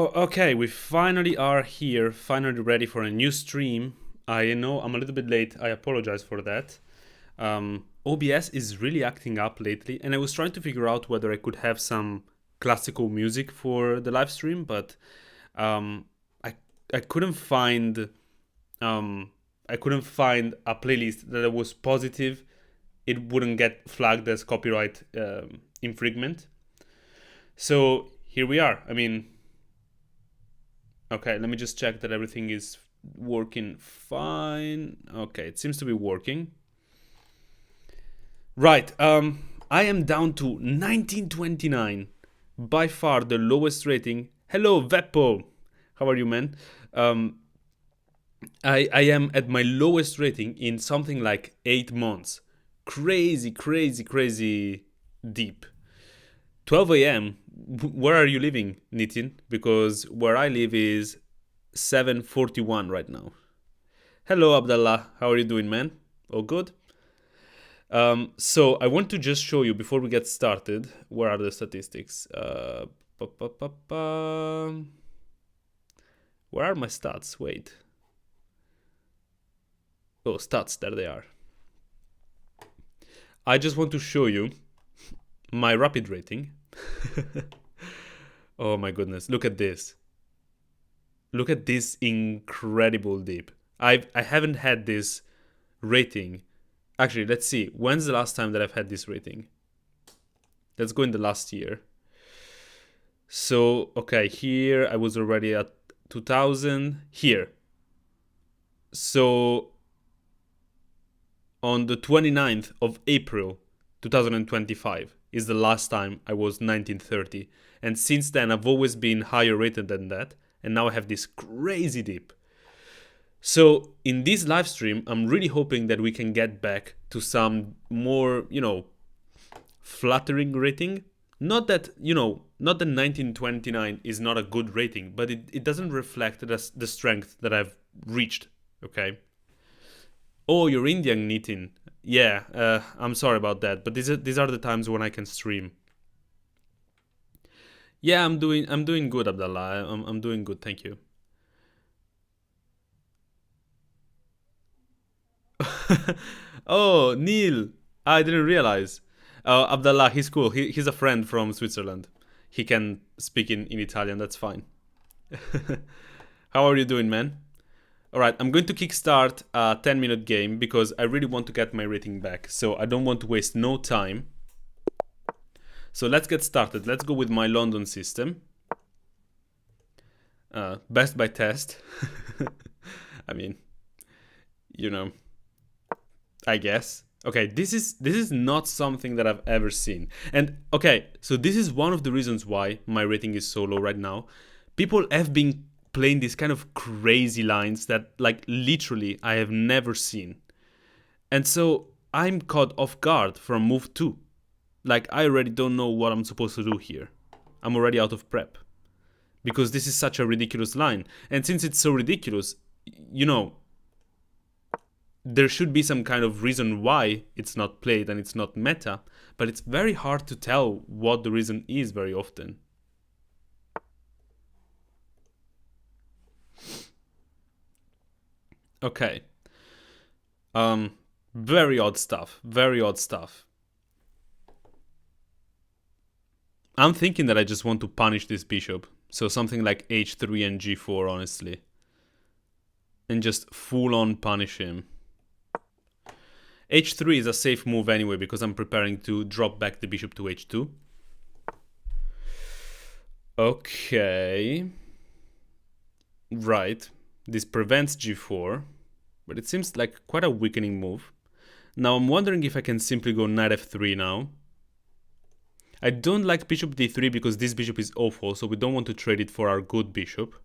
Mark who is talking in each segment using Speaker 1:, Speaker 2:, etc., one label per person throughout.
Speaker 1: Oh, okay, we finally are here, finally ready for a new stream. I know I'm a little bit late, I apologize for that. OBS is really acting up lately, and I was trying to figure out whether I could have some classical music for the live stream, but um, I I couldn't find um, I couldn't find a playlist that was positive. It wouldn't get flagged as copyright infringement. So here we are. I mean, okay, let me just check that everything is working fine. Okay, it seems to be working. Right, I am down to 1929. By far the lowest rating. Hello, Veppo. How are you, man? Um, I am at my lowest rating in something like 8 months. Crazy, crazy, crazy deep. 12 a.m. Where are you living, Nitin? Because where I live is 7:41 right now. Hello, Abdallah. How are you doing, man? All good? So I want to just show you before we get started. Where are the statistics? Pa, pa, pa, pa. Where are my stats? Wait. Oh, stats. There they are. I just want to show you my rapid rating. Oh my goodness! Look at this. Look at this incredible dip. I haven't had this rating. Actually, let's see. When's the last time that I've had this rating? Let's go in the last year. So, okay, here I was already at 2000. Here. So, on the 29th of April 2025 is the last time I was 1930. And since then, I've always been higher rated than that. And now I have this crazy dip. So in this live stream, I'm really hoping that we can get back to some more, flattering rating. Not that, not that 1929 is not a good rating, but it doesn't reflect the strength that I've reached, okay? Oh, you're Indian, Nitin. Yeah, I'm sorry about that, but these are the times when I can stream. Yeah, I'm doing good, Abdallah. I'm doing good, thank you. Oh, Neil. I didn't realize. Abdallah, he's cool. He's a friend from Switzerland. He can speak in Italian, that's fine. How are you doing, man? Alright, I'm going to kickstart a 10-minute game because I really want to get my rating back. So I don't want to waste no time. So let's get started. Let's go with my London system. Best by test. I mean, you know. I guess. Okay, this is not something that I've ever seen. And okay, so this is one of the reasons why my rating is so low right now. People have been playing these kind of crazy lines that like literally I have never seen. And so I'm caught off guard from move 2. Like I already don't know what I'm supposed to do here. I'm already out of prep. Because this is such a ridiculous line. And since it's so ridiculous, you know, there should be some kind of reason why it's not played and it's not meta, but it's very hard to tell what the reason is very often. Okay. Very odd stuff. Very odd stuff. I'm thinking that I just want to punish this bishop. So something like h3 and g4, honestly. And just full on punish him. h3 is a safe move anyway because I'm preparing to drop back the bishop to h2. Okay. Right. This prevents g4, but it seems like quite a weakening move. Now I'm wondering if I can simply go knight f3 now. I don't like bishop d3 because this bishop is awful, so we don't want to trade it for our good bishop.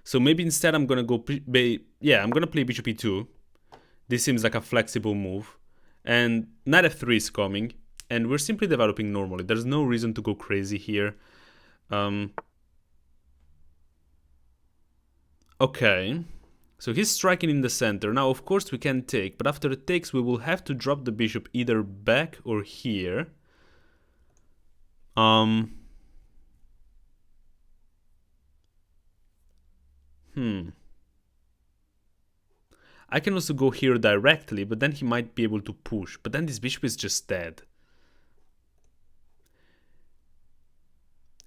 Speaker 1: So maybe instead I'm gonna go, I'm gonna play bishop e2. This seems like a flexible move. And knight f3 is coming. And we're simply developing normally. There's no reason to go crazy here. Okay. So he's striking in the center. Now, of course, we can take. But after it takes, we will have to drop the bishop either back or here. I can also go here directly, but then he might be able to push. But then this bishop is just dead.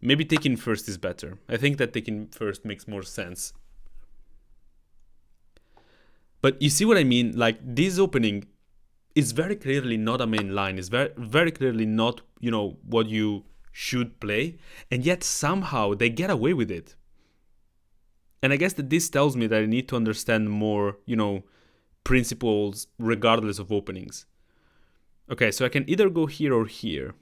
Speaker 1: Maybe taking first is better. I think that taking first makes more sense. But you see what I mean? Like, this opening is very clearly not a main line. It's very, very clearly not, you know, what you should play. And yet somehow they get away with it. And I guess that this tells me that I need to understand more, you know, principles regardless of openings. Okay, so I can either go here or here.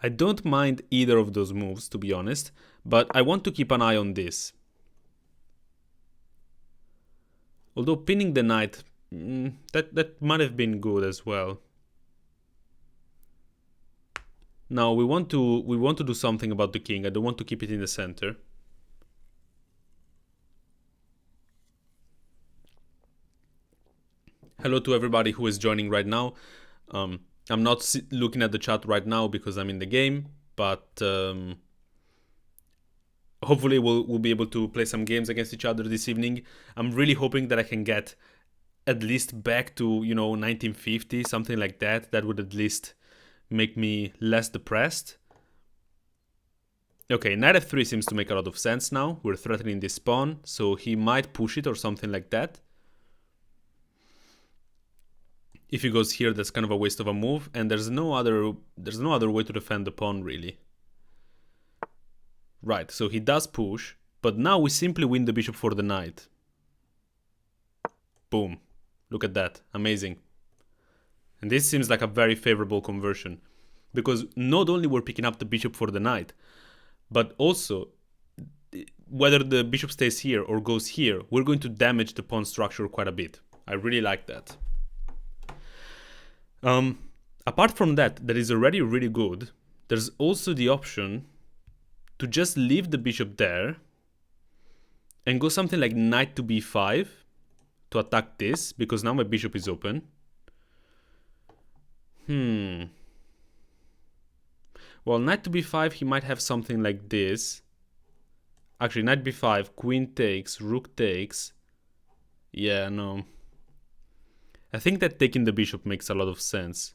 Speaker 1: I don't mind either of those moves, to be honest, but I want to keep an eye on this. Although pinning the knight, that might have been good as well. Now we want to do something about the king. I don't want to keep it in the center. Hello to everybody who is joining right now. I'm not looking at the chat right now because I'm in the game, but hopefully we'll be able to play some games against each other this evening. I'm really hoping that I can get at least back to, you know, 1950, something like that. That would at least make me less depressed. Okay, knight f3 seems to make a lot of sense now. We're threatening this pawn, so he might push it or something like that. If he goes here, that's kind of a waste of a move, and there's no other way to defend the pawn, really. Right, so he does push, but now we simply win the bishop for the knight. Boom. Look at that. Amazing. And this seems like a very favorable conversion, because not only we're picking up the bishop for the knight, but also, whether the bishop stays here or goes here, we're going to damage the pawn structure quite a bit. I really like that. Apart from that, that is already really good, there's also the option to just leave the bishop there and go something like knight to b5 to attack this, because now my bishop is open. Well, knight to b5, he might have something like this. Actually, knight b5, queen takes, rook takes. Yeah, no. I think that taking the bishop makes a lot of sense.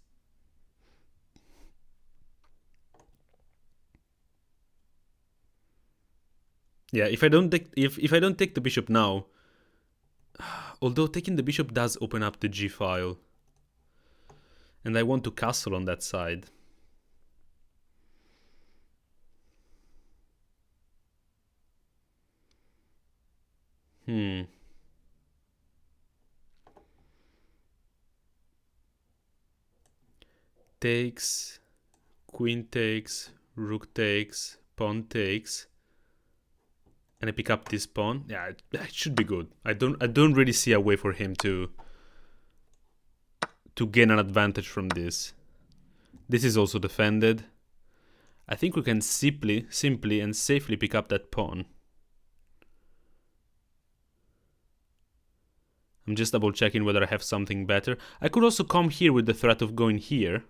Speaker 1: Yeah, if I don't take the bishop now, although taking the bishop does open up the g file, and I want to castle on that side. Takes, queen takes, rook takes, pawn takes, and I pick up this pawn. Yeah, it should be good. I don't really see a way for him to gain an advantage from this. This is also defended. I think we can simply and safely pick up that pawn. I'm just double checking whether I have something better. I could also come here with the threat of going here.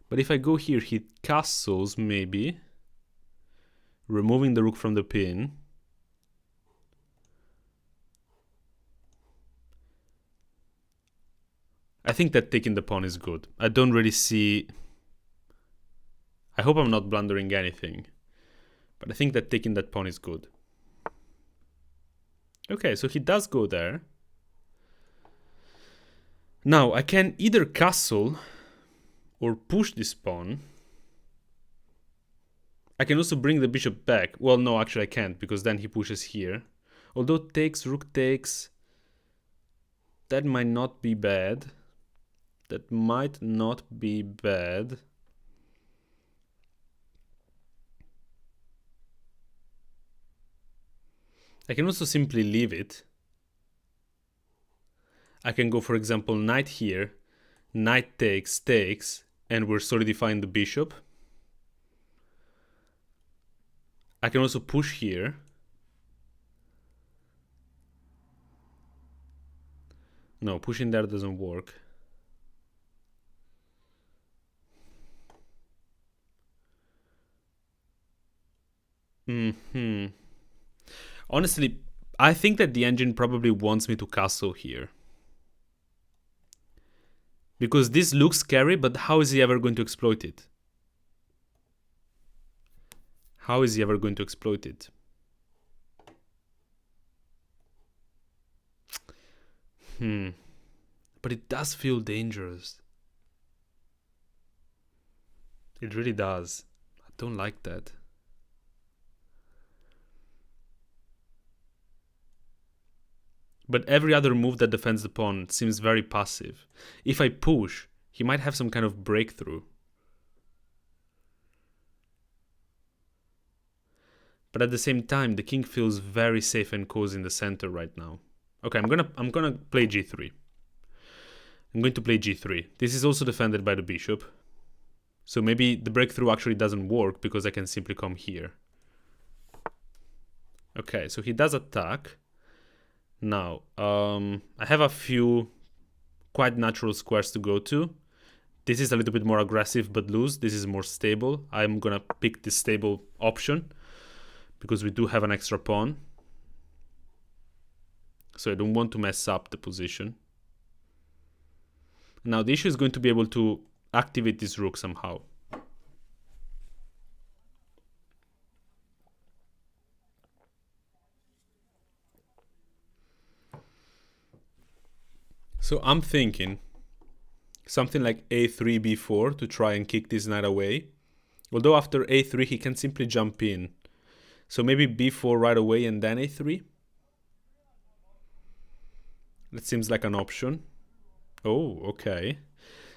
Speaker 1: But if I go here, he castles, maybe. Removing the rook from the pin. I think that taking the pawn is good. I don't really see... I hope I'm not blundering anything. But I think that taking that pawn is good. Okay, so he does go there. Now, I can either castle or push this pawn. I can also bring the bishop back. Well, no, actually I can't, because then he pushes here. Although takes, rook takes, that might not be bad. That might not be bad. I can also simply leave it. I can go, for example, knight here, knight takes, takes, and we're solidifying the bishop. I can also push here. No, pushing there doesn't work. Honestly, I think that the engine probably wants me to castle here. Because this looks scary, but how is he ever going to exploit it? How is he ever going to exploit it? But it does feel dangerous. It really does. I don't like that. But every other move that defends the pawn seems very passive. If I push, he might have some kind of breakthrough. But at the same time, the king feels very safe and cozy in the center right now. Okay, I'm gonna play g3. I'm going to play g3. This is also defended by the bishop. So maybe the breakthrough actually doesn't work because I can simply come here. Okay, so he does attack. Now, I have a few quite natural squares to go to. This is a little bit more aggressive but loose. This is more stable. I'm gonna pick the stable option because we do have an extra pawn. So I don't want to mess up the position. Now the issue is going to be able to activate this rook somehow. So I'm thinking something like a3, b4 to try and kick this knight away. Although after a3 he can simply jump in. So maybe b4 right away and then a3. That seems like an option. Oh, okay.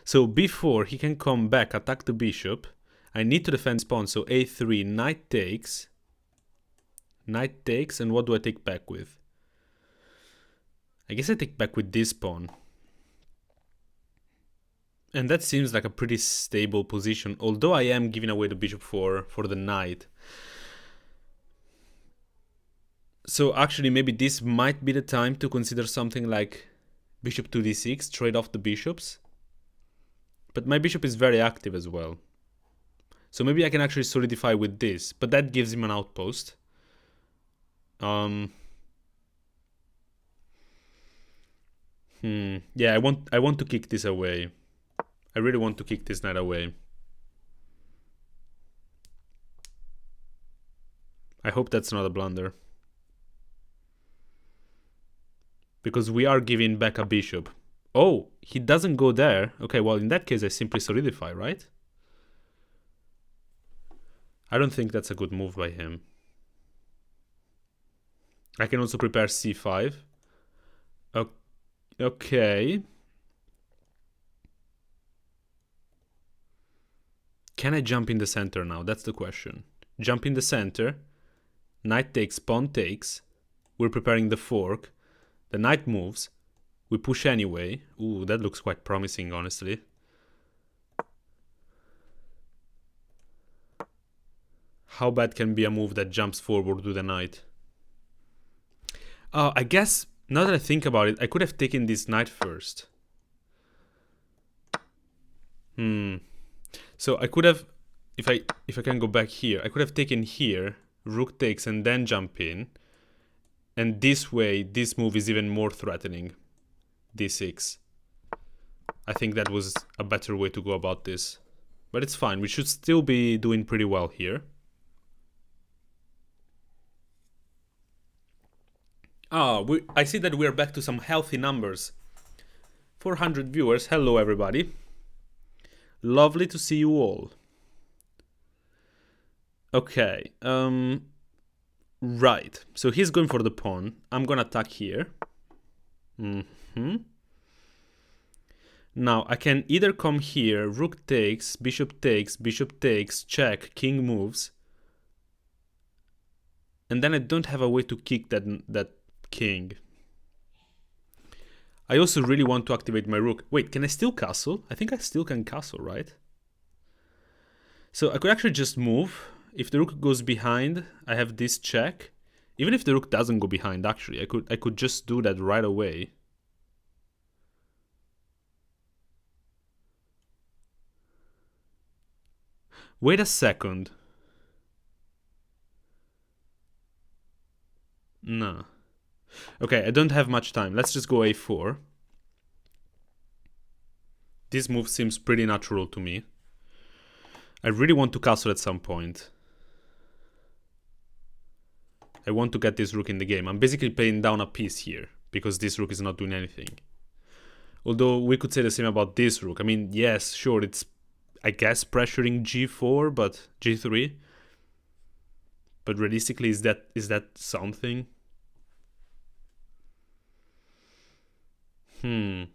Speaker 1: So b4, he can come back, attack the bishop. I need to defend his pawn, so a3, knight takes. Knight takes, and what do I take back with? I guess I take back with this pawn. And that seems like a pretty stable position, although I am giving away the bishop for the knight. So actually maybe this might be the time to consider something like bishop to d6, trade off the bishops. But my bishop is very active as well. So maybe I can actually solidify with this, but that gives him an outpost. Yeah, I want to kick this away. I really want to kick this knight away. I hope that's not a blunder. Because we are giving back a bishop. Oh, he doesn't go there. Okay, well, in that case, I simply solidify, right? I don't think that's a good move by him. I can also prepare c5. Okay. Can I jump in the center now? That's the question. Jump in the center. Knight takes, pawn takes. We're preparing the fork. The knight moves. We push anyway. Ooh, that looks quite promising, honestly. How bad can be a move that jumps forward with the knight? I guess, now that I think about it, I could have taken this knight first. So I could have, if I can go back here, I could have taken here, rook takes, and then jump in. And this way, this move is even more threatening. d6. I think that was a better way to go about this. But it's fine, we should still be doing pretty well here. I see that we're back to some healthy numbers. 400 viewers, hello everybody. Lovely to see you all. Okay, right, so he's going for the pawn. I'm gonna attack here. Now I can either come here, rook takes, bishop takes, check, king moves. And then I don't have a way to kick that king. I also really want to activate my rook. Wait, can I still castle? I think I still can castle, right? So I could actually just move. If the rook goes behind, I have this check. Even if the rook doesn't go behind, actually, I could just do that right away. Wait a second. No. Okay, I don't have much time. Let's just go a4. This move seems pretty natural to me. I really want to castle at some point. I want to get this rook in the game. I'm basically playing down a piece here because this rook is not doing anything. Although we could say the same about this rook. I mean, yes, sure, it's, I guess, pressuring g4, but g3. But realistically, is that something? I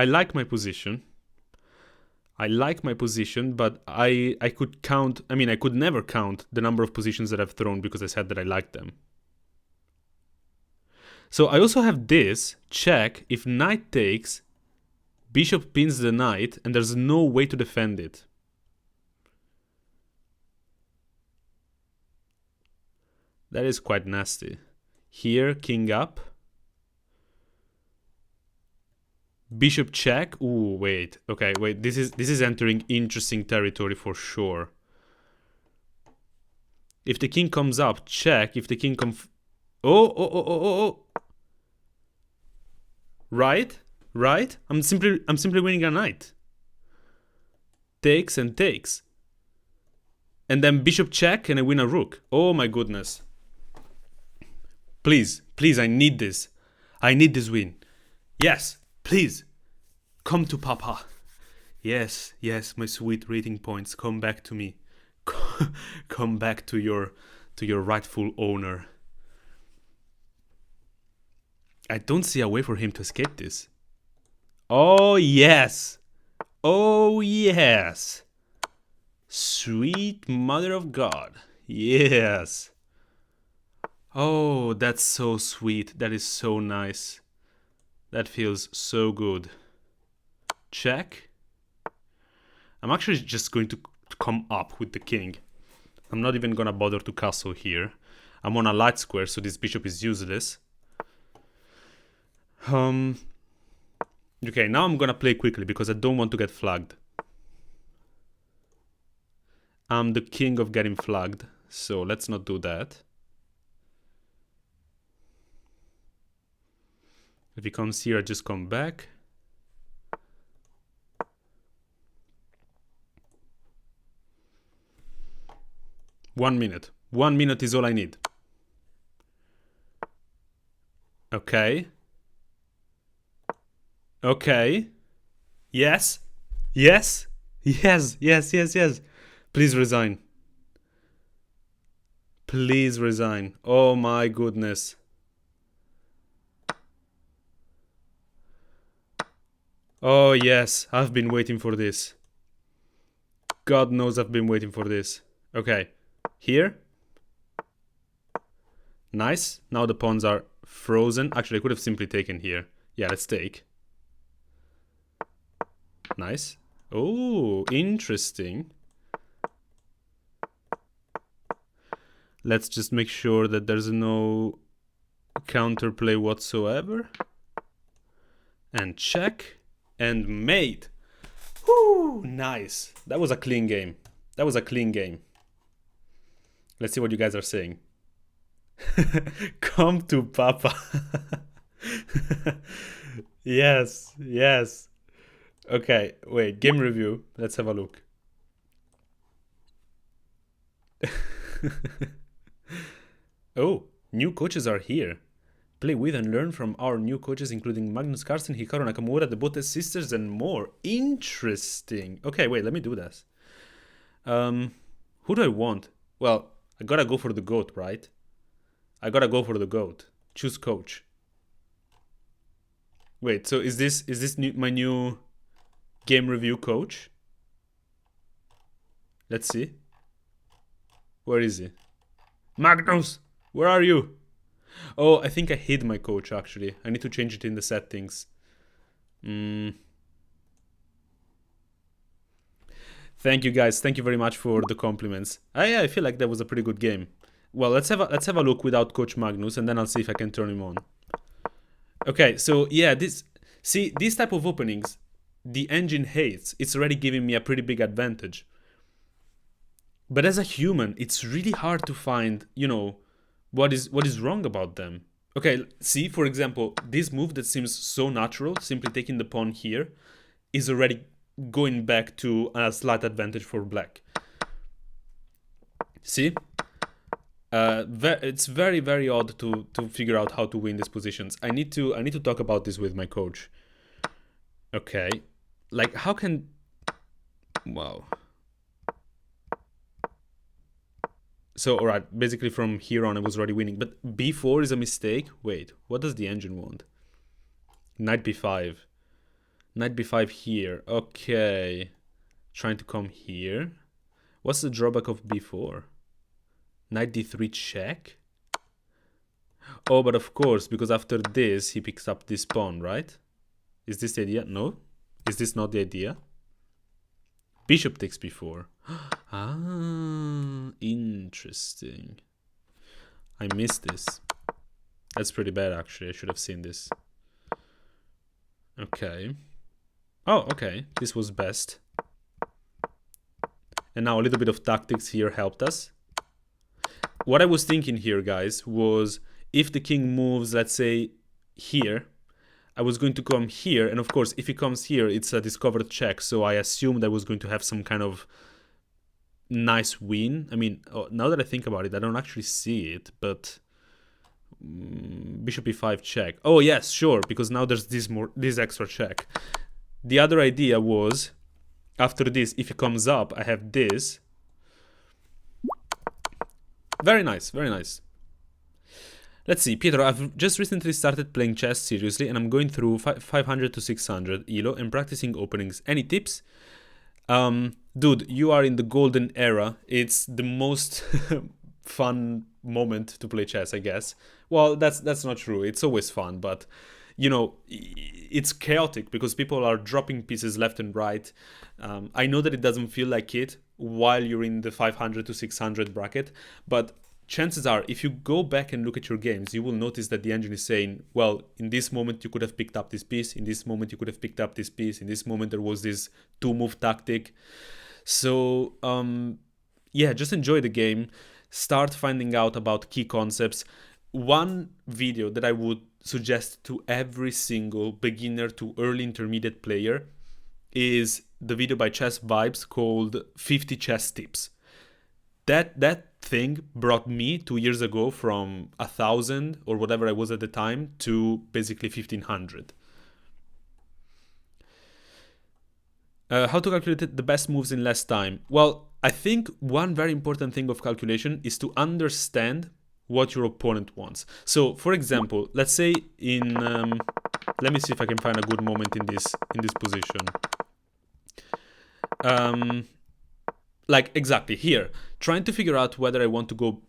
Speaker 1: like my position. But I could count, I mean, I could never count the number of positions that I've thrown because I said that I like them. So I also have this, check, if knight takes, bishop pins the knight, and there's no way to defend it. That is quite nasty. Here, king up. Bishop check. Ooh, wait. Okay, wait. This is entering interesting territory for sure. If the king comes up, check. If the king comes... Oh. Right? I'm simply winning a knight. Takes and takes. And then bishop check and I win a rook. Oh my goodness. Please, I need this. I need this win. Yes, please. Come to Papa. Yes, my sweet rating points. Come back to me. Come back to your rightful owner. I don't see a way for him to escape this. Oh, yes. Sweet mother of God. Yes. Oh, that's so sweet. That is so nice. That feels so good. Check. I'm actually just going to come up with the king. I'm not even gonna bother to castle here. I'm on a light square, so this bishop is useless. Okay, now I'm gonna play quickly because I don't want to get flagged. I'm the king of getting flagged, so let's not do that. If he comes here, I just come back. One minute. 1 minute is all I need. Okay. Yes. Please resign. Oh my goodness. Oh yes, I've been waiting for this. God knows I've been waiting for this. Okay, here. Nice. Now the pawns are frozen. Actually, I could have simply taken here. Yeah, let's take. Nice. Oh, interesting. Let's just make sure that there's no counterplay whatsoever. And check. And mate. Whoo, nice. That was a clean game. Let's see what you guys are saying. Come to Papa. Yes. Okay, wait, game review. Let's have a look. Oh, new coaches are here. Play with and learn from our new coaches, including Magnus Carlsen, Hikaru Nakamura, the Botes sisters, and more. Interesting. Okay, wait, let me do this. Who do I want? Well, I gotta go for the GOAT, right? Choose coach. Wait, so is this my new game review coach? Let's see. Where is he? Magnus, where are you? Oh, I think I hid my coach, actually. I need to change it in the settings. Thank you, guys. Thank you very much for the compliments. I feel like that was a pretty good game. Well, let's have a look without Coach Magnus, and then I'll see if I can turn him on. Okay, so yeah, these type of openings, the engine hates. It's already giving me a pretty big advantage. But as a human, it's really hard to find, what is wrong about them. Okay, see, for example, this move that seems so natural, simply taking the pawn here, is already going back to a slight advantage for black. See? It's very, very odd to figure out how to win these positions. I need to talk about this with my coach. Okay. Like, how can... Wow. So, alright, basically from here on I was already winning. But b4 is a mistake? Wait, what does the engine want? Knight b5. Knight b5 here. Okay. Trying to come here. What's the drawback of b4? Knight d3 check? Oh, but of course, because after this, he picks up this pawn, right? Is this the idea? No? Is this not the idea? Bishop takes b4. Ah, interesting. I missed this. That's pretty bad, actually. I should have seen this. Okay. Oh, okay. This was best. And now a little bit of tactics here helped us. What I was thinking here, guys, was if the king moves, let's say, here, I was going to come here. And of course, if he comes here, it's a discovered check. So I assumed I was going to have some kind of nice win. I mean, now that I think about it, I don't actually see it, but bishop e5 check. Oh yes, sure, because now there's this extra check. The other idea was, after this, if he comes up, I have this. Very nice, very nice. Let's see, Pietro, I've just recently started playing chess seriously, and I'm going through 500 to 600 ELO and practicing openings. Any tips? Dude, you are in the golden era. It's the most fun moment to play chess, I guess. Well, that's not true. It's always fun, but you know, it's chaotic because people are dropping pieces left and right. I know that it doesn't feel like it while you're in the 500 to 600 bracket, but chances are, if you go back and look at your games, you will notice that the engine is saying, well, in this moment you could have picked up this piece, in this moment you could have picked up this piece, in this moment there was this two-move tactic. So, yeah, just enjoy the game. Start finding out about key concepts. One video that I would suggest to every single beginner to early intermediate player is the video by Chess Vibes called 50 Chess Tips. That thing brought me 2 years ago from 1,000 or whatever I was at the time to basically 1,500. How to calculate the best moves in less time? Well, I think one very important thing of calculation is to understand what your opponent wants. So, for example, let's say in let me see if I can find a good moment in this position. Like exactly here, trying to figure out whether I want to go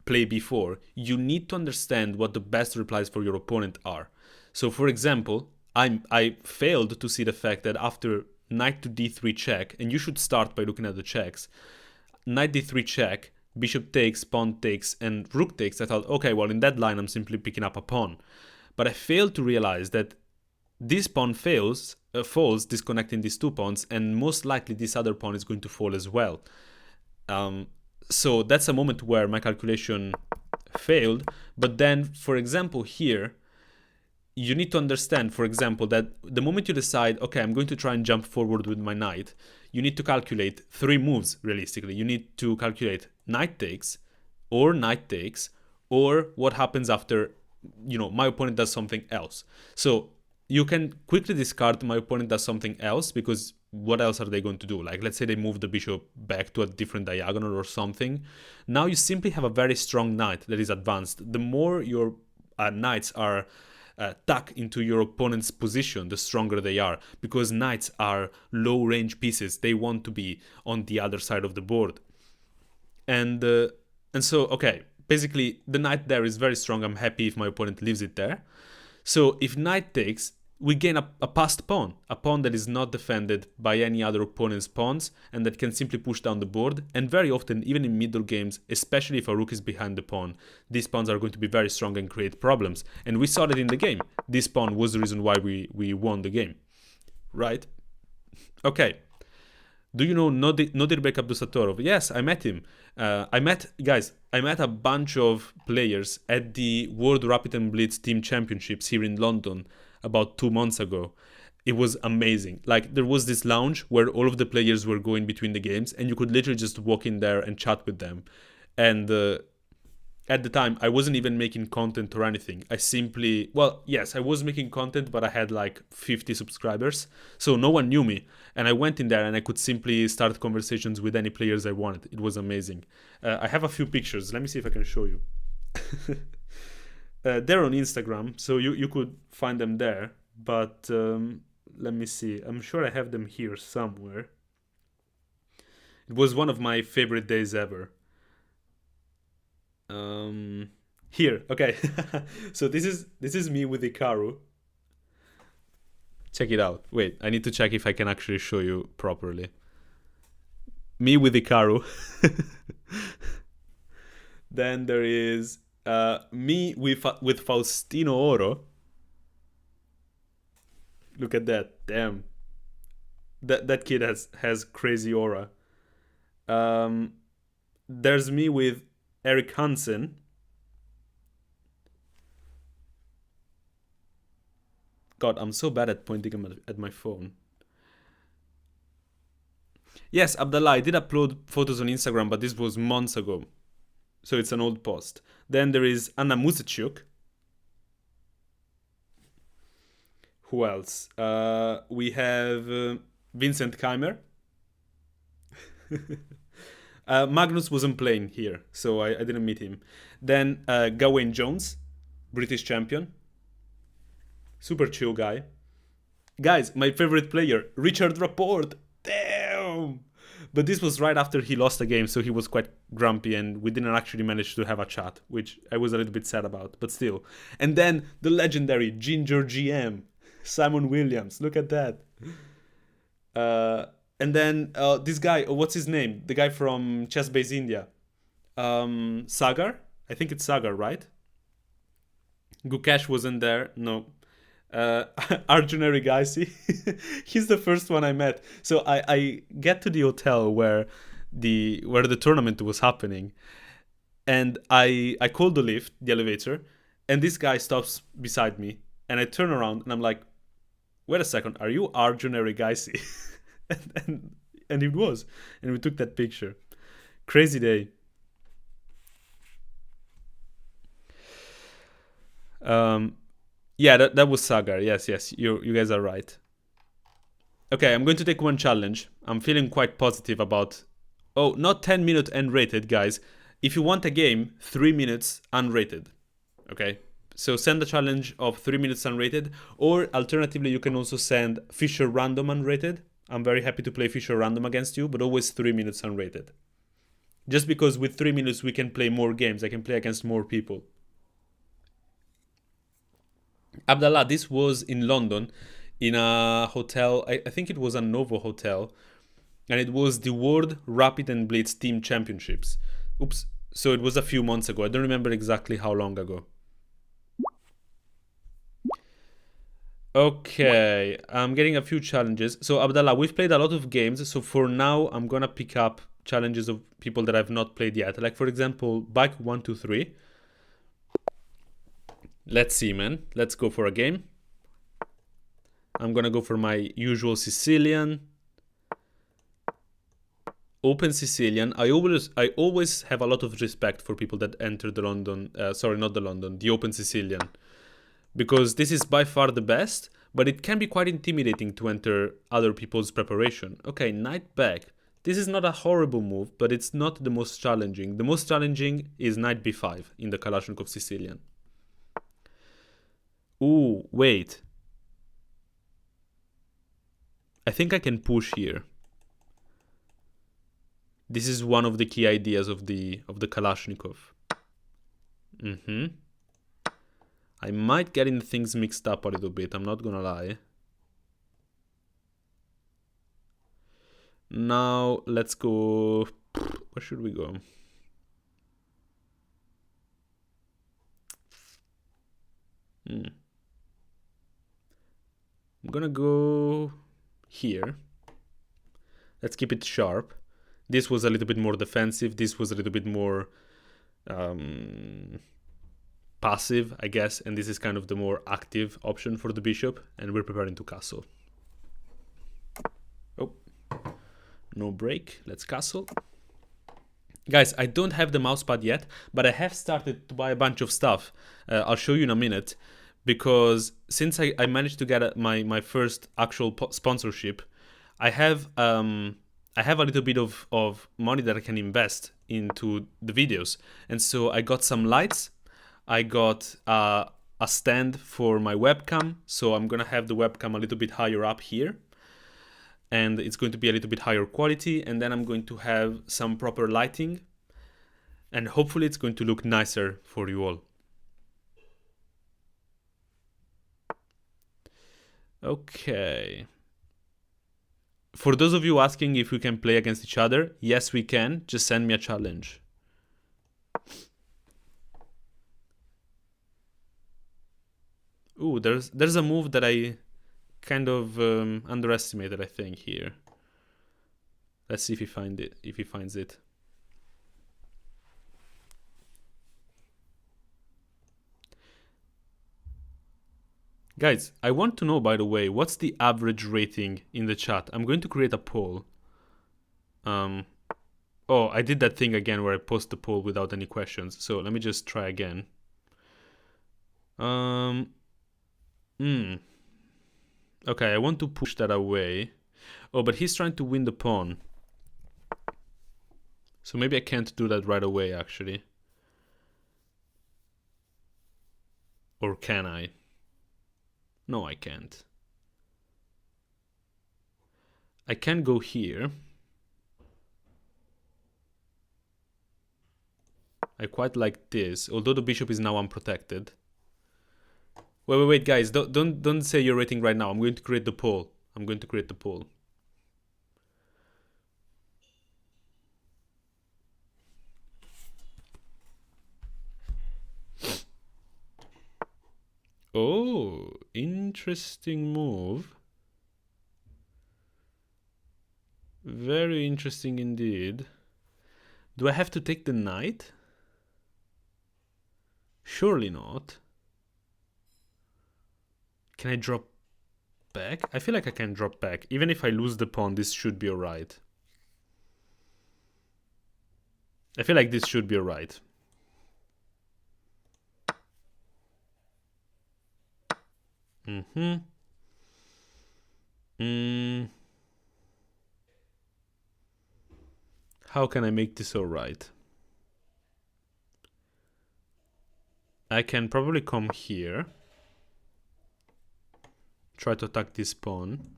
Speaker 1: play b4, you need to understand what the best replies for your opponent are. So, for example, I failed to see the fact that after knight to d3 check, and you should start by looking at the checks, knight d3 check, bishop takes, pawn takes, and rook takes, I thought, okay, well, in that line, I'm simply picking up a pawn. But I failed to realize that this pawn falls, disconnecting these two pawns, and most likely this other pawn is going to fall as well. So that's a moment where my calculation failed. But then, for example, here, you need to understand, for example, that the moment you decide, okay, I'm going to try and jump forward with my knight, you need to calculate 3 moves realistically. You need to calculate knight takes, or what happens after, you know, my opponent does something else. So you can quickly discard my opponent does something else, because what else are they going to do? Like, let's say they move the bishop back to a different diagonal or something. Now you simply have a very strong knight that is advanced. The more your knights are tuck into your opponent's position, the stronger they are, because knights are low range pieces. They want to be on the other side of the board. And so, okay, basically the knight there is very strong. I'm happy if my opponent leaves it there. So if knight takes, we gain a passed pawn, a pawn that is not defended by any other opponent's pawns and that can simply push down the board. And very often, even in middle games, especially if a rook is behind the pawn, these pawns are going to be very strong and create problems. And we saw that in the game. This pawn was the reason why we won the game, right? Okay. Do you know Nodirbek Abdusattorov? Yes, I met him. I met a bunch of players at the World Rapid and Blitz Team Championships here in London about 2 months ago. It was amazing. Like, there was this lounge where all of the players were going between the games, and you could literally just walk in there and chat with them. And at the time, I wasn't even making content or anything. I simply, well, yes, I was making content, but I had like 50 subscribers, so no one knew me. And I went in there and I could simply start conversations with any players I wanted. It was amazing. I have a few pictures. Let me see if I can show you. They're on Instagram, so you could find them there. But let me see. I'm sure I have them here somewhere. It was one of my favorite days ever. Here, okay. So this is me with Hikaru. Check it out. Wait, I need to check if I can actually show you properly. Me with Hikaru. Then there is me with Faustino Oro. Look at that. Damn. That kid has crazy aura. There's me with Eric Hansen. God, I'm so bad at pointing at my phone. Yes, Abdallah, I did upload photos on Instagram, but this was months ago. So it's an old post. Then there is Anna Musachuk. Who else? We have Vincent Keimer. Magnus wasn't playing here, so I didn't meet him. Then Gawain Jones, British champion. Super chill guy. Guys, my favorite player, Richard Rapport. Damn! But this was right after he lost a game, so he was quite grumpy and we didn't actually manage to have a chat, which I was a little bit sad about, but still. And then the legendary Ginger GM, Simon Williams. Look at that. And then this guy, what's his name? The guy from Chess Base India. Sagar? I think it's Sagar, right? Gukesh wasn't there. No. Arjun Erigaisi. He's the first one I met. So I get to the hotel where the tournament was happening, and I call the lift, the elevator, and this guy stops beside me, and I turn around and I'm like, wait a second, are you Arjun Erigaisi? and it was, and we took that picture. Crazy day. Yeah, that was Sagar. Yes, you guys are right. Okay, I'm going to take one challenge. I'm feeling quite positive about... Oh, not 10-minute unrated, guys. If you want a game, 3 minutes unrated. Okay? So send a challenge of 3 minutes unrated, or alternatively, you can also send Fisher Random unrated. I'm very happy to play Fisher Random against you, but always 3 minutes unrated. Just because with 3 minutes we can play more games. I can play against more people. Abdallah, this was in London, in a hotel. I think it was a Novo hotel, and it was the World Rapid and Blitz Team Championships. Oops. So it was a few months ago. I don't remember exactly how long ago. Okay, I'm getting a few challenges. So Abdallah, we've played a lot of games. So for now, I'm gonna pick up challenges of people that I've not played yet. Like for example, Bike 123. Let's see, man. Let's go for a game. I'm gonna go for my usual Sicilian. Open Sicilian. I always have a lot of respect for people that enter the London. Sorry, not the London. The Open Sicilian, because this is by far the best. But it can be quite intimidating to enter other people's preparation. Okay, knight back. This is not a horrible move, but it's not the most challenging. The most challenging is knight b5 in the Kalashnikov Sicilian. Ooh, wait. I think I can push here. This is one of the key ideas of the Kalashnikov. I might get in things mixed up a little bit, I'm not gonna lie. Now, let's go... Where should we go? I'm gonna go here. Let's keep it sharp. This was a little bit more defensive. This was a little bit more passive, I guess. And this is kind of the more active option for the bishop. And we're preparing to castle. Oh, no break. Let's castle. Guys, I don't have the mousepad yet, but I have started to buy a bunch of stuff. I'll show you in a minute. Because since I managed to get my first actual sponsorship, I have a little bit of money that I can invest into the videos. And so I got some lights. I got a stand for my webcam. So I'm going to have the webcam a little bit higher up here. And it's going to be a little bit higher quality. And then I'm going to have some proper lighting. And hopefully it's going to look nicer for you all. Okay. For those of you asking if we can play against each other, yes we can. Just send me a challenge. Ooh, there's a move that I kind of underestimated, I think, here. Let's see if he finds it. Guys, I want to know, by the way, what's the average rating in the chat? I'm going to create a poll. Oh, I did that thing again where I post the poll without any questions. So let me just try again. Okay, I want to push that away. Oh, but he's trying to win the pawn. So maybe I can't do that right away, actually. Or can I? No, I can't. I can go here. I quite like this, although the bishop is now unprotected. Wait, guys, don't say your rating right now. I'm going to create the poll. Oh, interesting move. Very interesting indeed. Do I have to take the knight? Surely not. Can I drop back? I feel like I can drop back. Even if I lose the pawn, this should be alright. I feel like this should be alright. How can I make this alright? I can probably come here. Try to attack this pawn.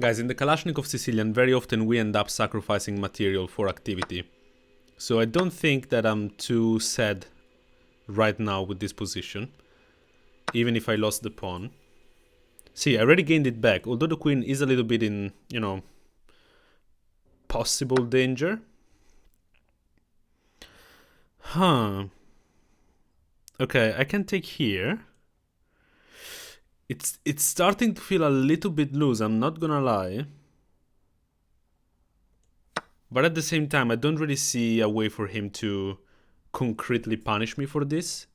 Speaker 1: Guys, in the Kalashnikov Sicilian, very often we end up sacrificing material for activity. So I don't think that I'm too sad right now with this position, even if I lost the pawn. See, I already gained it back, although the queen is a little bit in, you know, possible danger. Okay, I can take here. It's starting to feel a little bit loose, I'm not gonna lie. But at the same time, I don't really see a way for him to concretely punish me for this.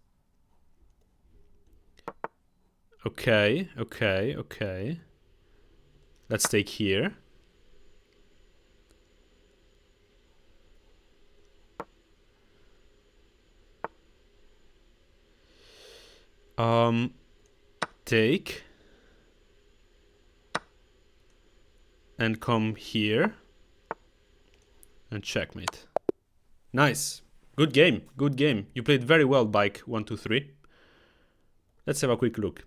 Speaker 1: Okay. Let's take here. Take. And come here. And checkmate. Nice. Good game. You played very well, Bike123. Let's have a quick look.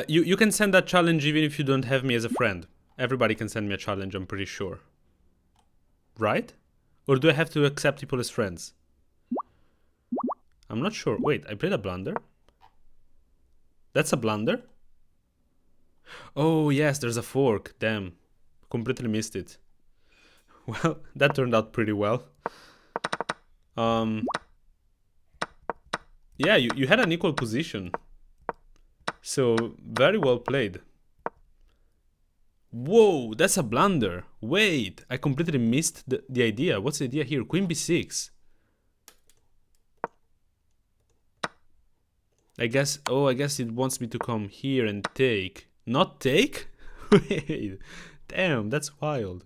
Speaker 1: You can send that challenge even if you don't have me as a friend. Everybody can send me a challenge, I'm pretty sure. Right? Or do I have to accept people as friends? I'm not sure. Wait, I played a blunder? That's a blunder? Oh, yes, there's a fork. Damn. completely missed it. Well, that turned out pretty well. Yeah, you had an equal position. So, very well played. Whoa, that's a blunder. Wait, I completely missed the idea. What's the idea here? Queen b6. I guess it wants me to come here and take. Not take? Wait, damn, that's wild.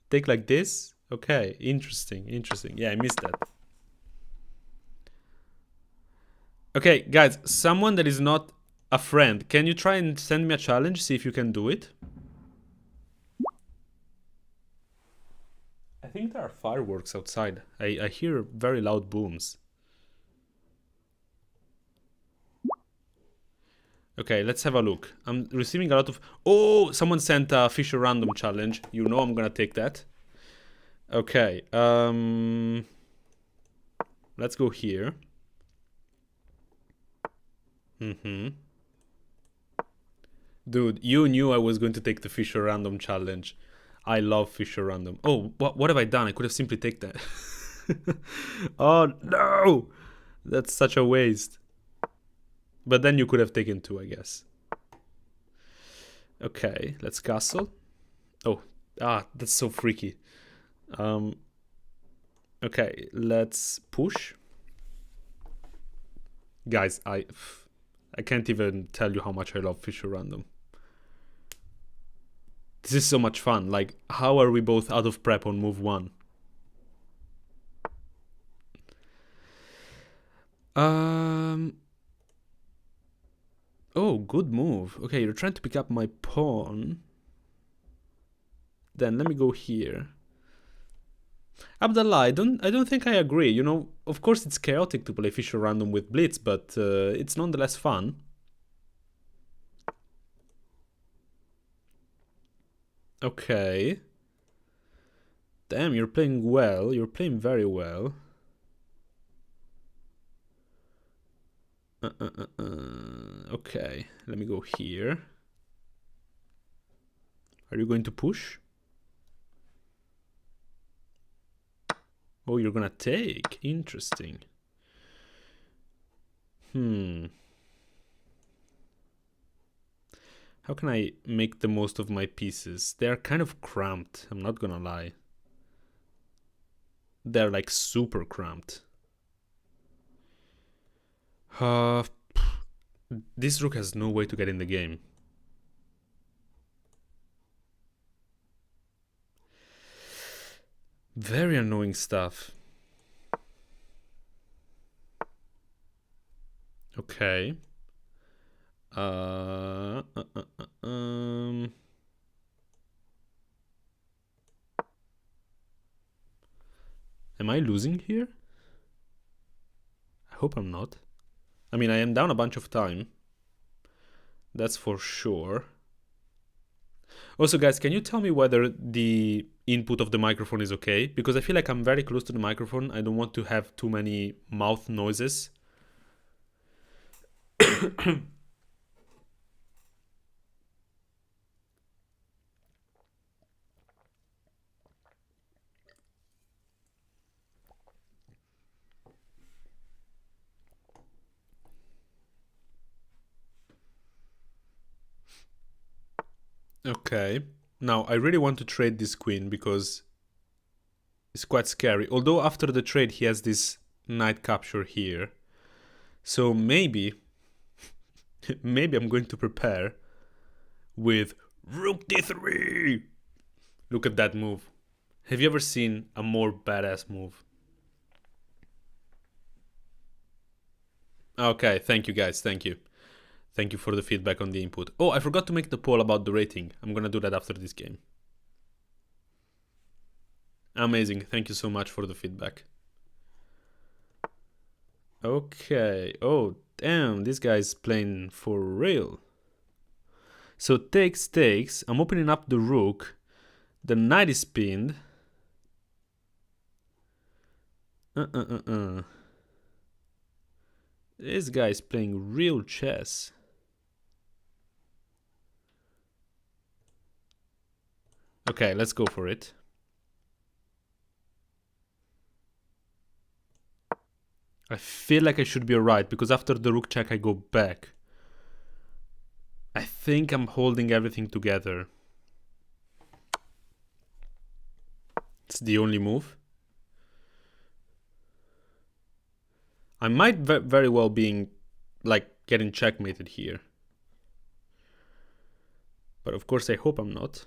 Speaker 1: Take like this? Okay, interesting. Yeah, I missed that. Okay, guys, someone that is not a friend, can you try and send me a challenge, see if you can do it? I think there are fireworks outside. I hear very loud booms. Okay, let's have a look. I'm receiving a lot of... Oh, someone sent a Fisher Random challenge. You know I'm gonna take that. Okay, let's go here. Dude, you knew I was going to take the Fisher Random challenge. I love Fisher Random. Oh, what have I done? I could have simply taken that. Oh, no! That's such a waste. But then you could have taken two, I guess. Okay, let's castle. Oh, that's so freaky. Okay, let's push. Guys, I can't even tell you how much I love Fisher Random. This is so much fun. Like, how are we both out of prep on move 1? Oh, good move. Okay, you're trying to pick up my pawn. Then let me go here. Abdallah, I don't think I agree. You know, of course it's chaotic to play Fisher Random with Blitz, but it's nonetheless fun. Okay. Damn, you're playing well. You're playing very well. Okay, let me go here. Are you going to push? Oh, you're gonna take. Interesting. How can I make the most of my pieces? They're kind of cramped, I'm not gonna lie. They're like super cramped. This rook has no way to get in the game. Very annoying stuff. Okay. Am I losing here? I hope I'm not. I mean, I am down a bunch of time. That's for sure. Also, guys, can you tell me whether the input of the microphone is okay? Because I feel like I'm very close to the microphone. I don't want to have too many mouth noises. Okay. Now, I really want to trade this queen because it's quite scary. Although after the trade, he has this knight capture here. So maybe I'm going to prepare with rook d3. Look at that move. Have you ever seen a more badass move? Okay, thank you guys, thank you. Thank you for the feedback on the input. Oh, I forgot to make the poll about the rating. I'm gonna do that after this game. Amazing, thank you so much for the feedback. Okay, oh damn, this guy's playing for real. So takes, I'm opening up the rook. The knight is pinned. This guy's playing real chess. Okay, let's go for it. I feel like I should be alright, because after the rook check I go back. I think I'm holding everything together. It's the only move. I might very well being like getting checkmated here. But of course I hope I'm not.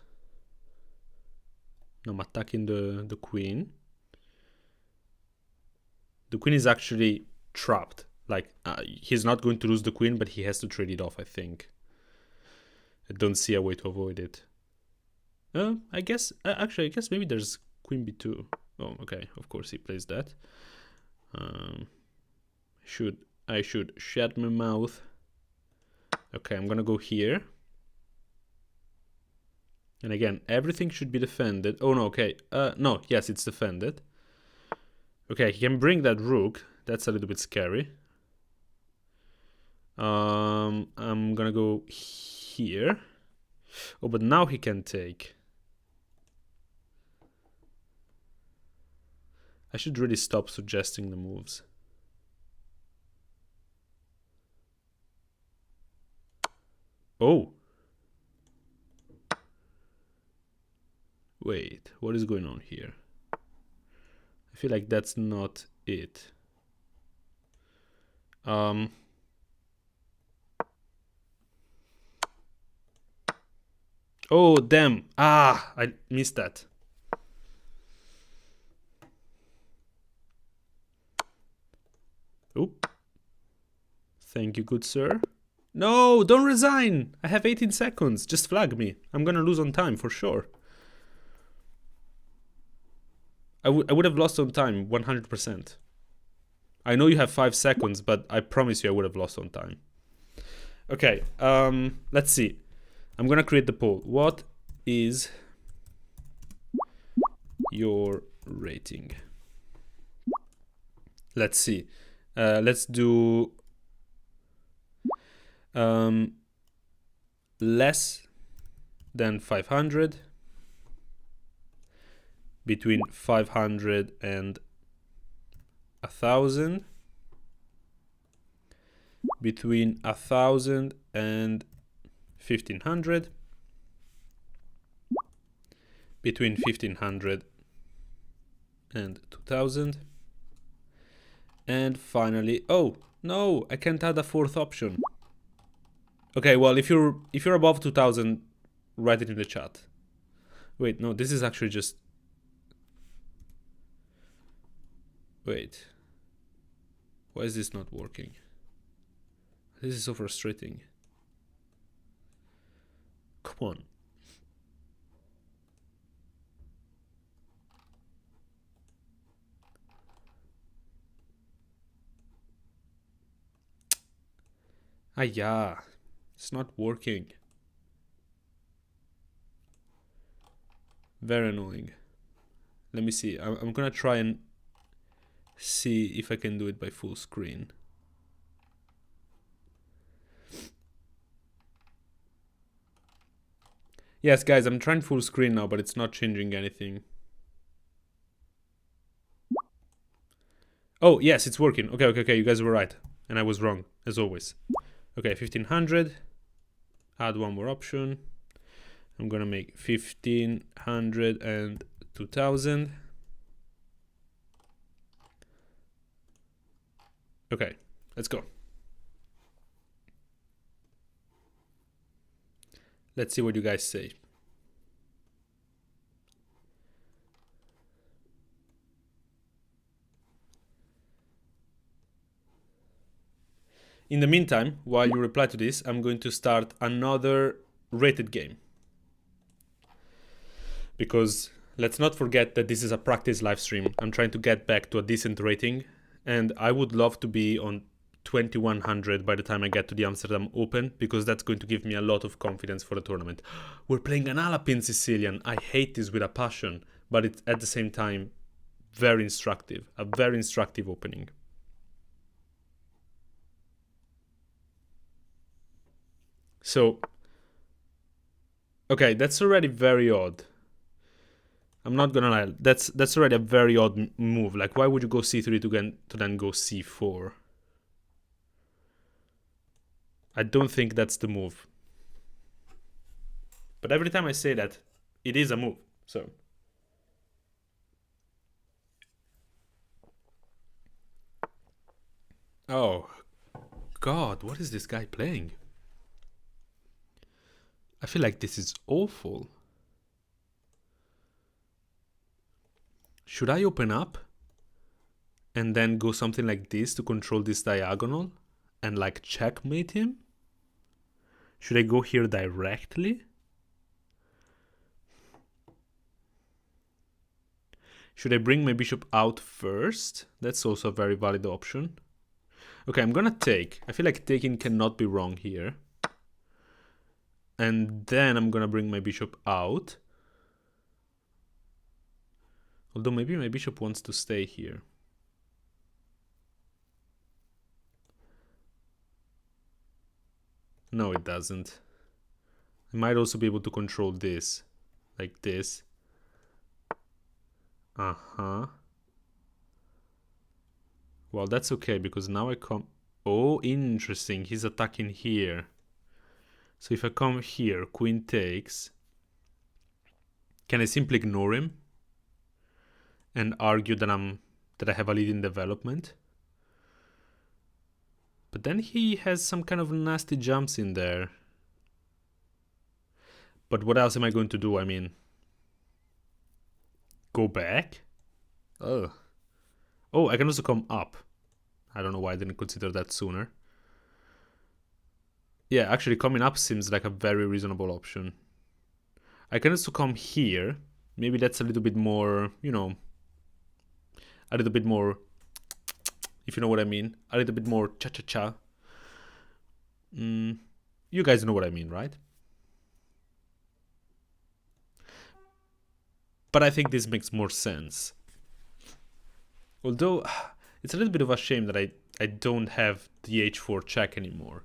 Speaker 1: No, I'm attacking the queen. The queen is actually trapped. Like, he's not going to lose the queen, but he has to trade it off, I think. I don't see a way to avoid it. I guess, actually, I guess maybe there's queen b2. Oh, okay, of course he plays that. I should shut my mouth. Okay, I'm gonna go here. And again, everything should be defended. Oh, no, okay. No, yes, it's defended. Okay, he can bring that rook. That's a little bit scary. I'm gonna go here. Oh, but now he can take. I should really stop suggesting the moves. Oh. Wait, what is going on here? I feel like that's not it. Oh, damn. Ah, I missed that. Oop. Thank you, good sir. No, don't resign. I have 18 seconds. Just flag me. I'm gonna lose on time for sure. I would have lost on time, 100%. I know you have 5 seconds, but I promise you I would have lost on time. Okay, let's see. I'm gonna create the poll. What is your rating? Let's see. Let's do less than 500, between 500 and 1,000, between 1,000 and 1,500, between 1,500 and 2,000, and finally, oh no, I can't add a fourth option. Okay, well, if you're above 2,000, write it in the chat. Wait, no, this is actually just. Wait. Why is this not working? This is so frustrating. Come on. Ah, yeah. It's not working. Very annoying. Let me see. I'm gonna try and see if I can do it by full screen. Yes, guys, I'm trying full screen now, but it's not changing anything. Oh, yes, it's working. Okay, you guys were right. And I was wrong, as always. Okay, 1,500. Add one more option. I'm gonna make 1,500 and 2,000. Okay, let's go. Let's see what you guys say. In the meantime, while you reply to this, I'm going to start another rated game. Because let's not forget that this is a practice live stream. I'm trying to get back to a decent rating, and I would love to be on 2,100 by the time I get to the Amsterdam Open, because that's going to give me a lot of confidence for the tournament. We're playing an Alapin Sicilian. I hate this with a passion, but it's at the same time very instructive. A very instructive opening. So, okay, that's already very odd. I'm not gonna lie. That's already a very odd move. Like, why would you go c3 to then go c4? I don't think that's the move. But every time I say that, it is a move. So. Oh, God, what is this guy playing? I feel like this is awful. Should I open up and then go something like this to control this diagonal and like checkmate him? Should I go here directly? Should I bring my bishop out first? That's also a very valid option. Okay, I'm gonna take. I feel like taking cannot be wrong here. And then I'm gonna bring my bishop out. Although maybe my bishop wants to stay here. No, it doesn't. I might also be able to control this. Like this. Uh-huh. Well, that's okay, because now I come... Oh, interesting. He's attacking here. So if I come here, queen takes... Can I simply ignore him? And argue that I have a lead in development? But then he has some kind of nasty jumps in there. But what else am I going to do? I mean... Go back? Oh. Oh, I can also come up. I don't know why I didn't consider that sooner. Yeah, actually coming up seems like a very reasonable option. I can also come here. Maybe that's a little bit more, you know, a little bit more, if you know what I mean. A little bit more cha-cha-cha. You guys know what I mean, right? But I think this makes more sense. Although, it's a little bit of a shame that I don't have the h4 check anymore.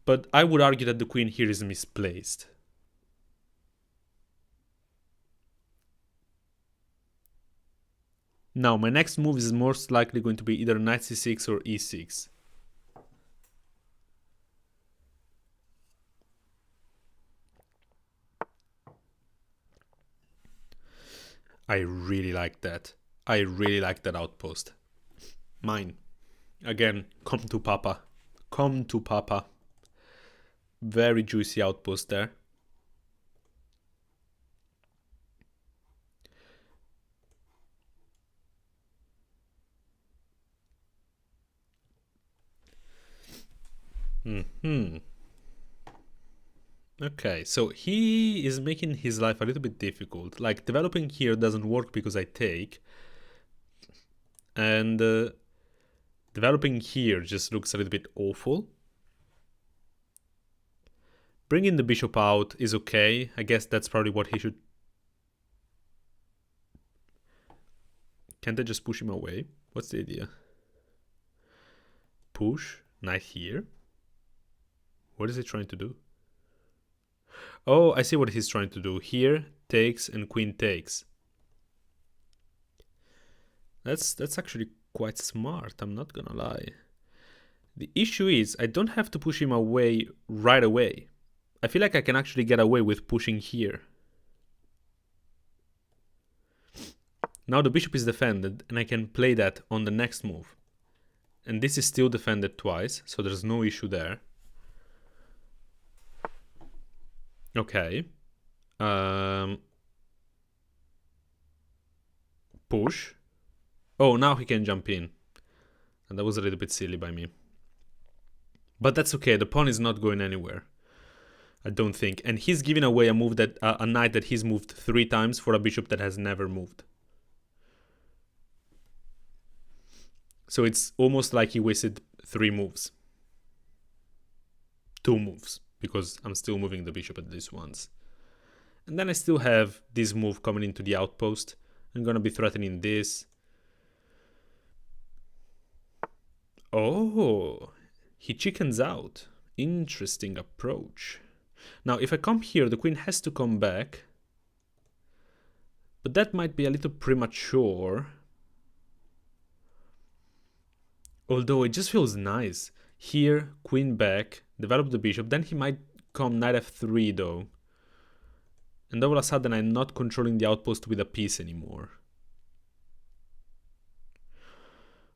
Speaker 1: But I would argue that the queen here is misplaced. Now, my next move is most likely going to be either knight c6 or e6. I really like that. I really like that outpost. Mine. Again, come to Papa. Come to Papa. Very juicy outpost there. Okay, so he is making his life a little bit difficult. Like, developing here doesn't work because I take. And developing here just looks a little bit awful. Bringing the bishop out is okay. I guess that's probably what he should... Can't I just push him away? What's the idea? Push, knight here. What is he trying to do? Oh, I see what he's trying to do. Here, takes and queen takes. That's actually quite smart, I'm not gonna lie. The issue is, I don't have to push him away right away. I feel like I can actually get away with pushing here. Now the bishop is defended, and I can play that on the next move. And this is still defended twice, so there's no issue there. Okay. Push. Oh, now he can jump in. And that was a little bit silly by me. But that's okay, the pawn is not going anywhere. I don't think. And he's giving away a move that a knight that he's moved 3 times for a bishop that has never moved. So it's almost like he wasted 3 moves. 2 moves. Because I'm still moving the bishop at least once. And then I still have this move coming into the outpost. I'm gonna be threatening this. Oh, he chickens out. Interesting approach. Now, if I come here, the queen has to come back. But that might be a little premature. Although it just feels nice. Here, queen back, develop the bishop. Then he might come knight f3 though. And all of a sudden I'm not controlling the outpost with a piece anymore.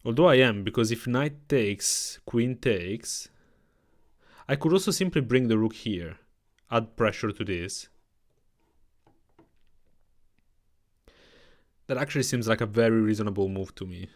Speaker 1: Although I am, because if knight takes, queen takes, I could also simply bring the rook here. Add pressure to this. That actually seems like a very reasonable move to me.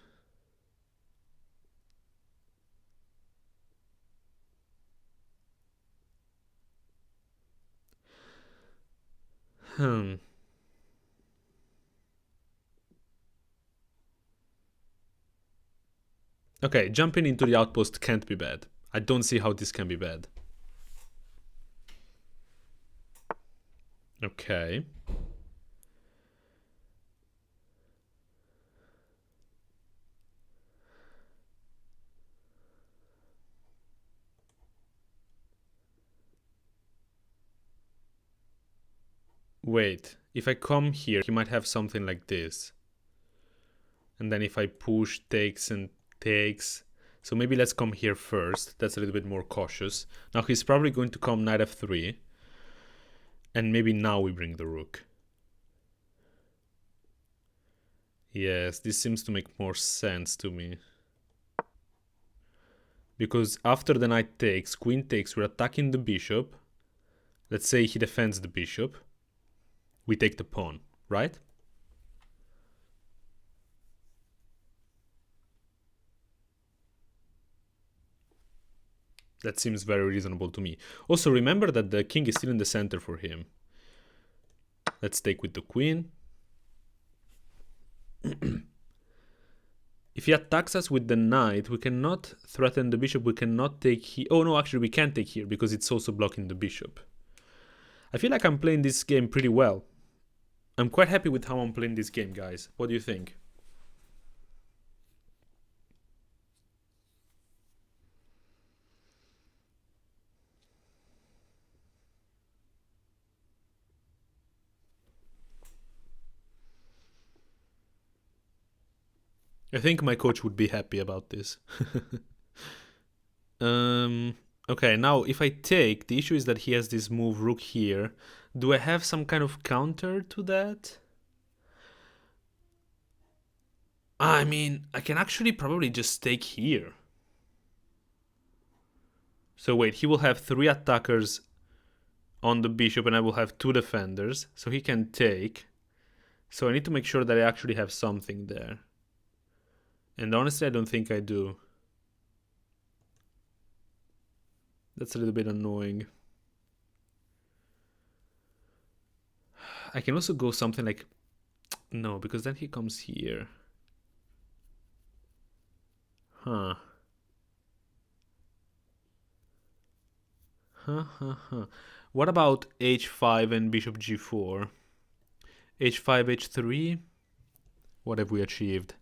Speaker 1: Okay, jumping into the outpost can't be bad. I don't see how this can be bad. Okay. Wait, if I come here, he might have something like this. And then if I push, takes and takes. So maybe let's come here first. That's a little bit more cautious. Now he's probably going to come knight f3. And maybe now we bring the rook. Yes, this seems to make more sense to me. Because after the knight takes, queen takes, we're attacking the bishop. Let's say he defends the bishop. We take the pawn, right? That seems very reasonable to me. Also, remember that the king is still in the center for him. Let's take with the queen. If he attacks us with the knight, we cannot threaten the bishop. We cannot take here. Oh no, actually we can take here because it's also blocking the bishop. I feel like I'm playing this game pretty well. I'm quite happy with how I'm playing this game, guys. What do you think? I think my coach would be happy about this. Okay, now if I take, the issue is that he has this move rook here. Do I have some kind of counter to that? I mean, I can actually probably just take here. So wait, he will have 3 attackers on the bishop and I will have 2 defenders. So he can take. So I need to make sure that I actually have something there. And honestly, I don't think I do. That's a little bit annoying. I can also go something like... No, because then he comes here. Huh. What about h5 and bishop g4? h5, h3? What have we achieved?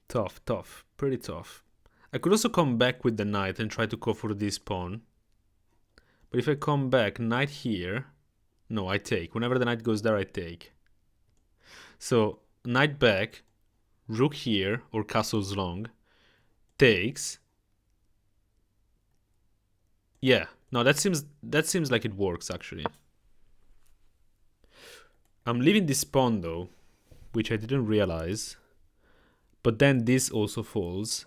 Speaker 1: Tough, pretty tough. I could also come back with the knight and try to go for this pawn. But if I come back, knight here... No, I take. Whenever the knight goes there, I take. So, knight back, rook here, or castles long, takes. Yeah, no, that seems like it works, actually. I'm leaving this pawn, though, which I didn't realize. But then this also falls.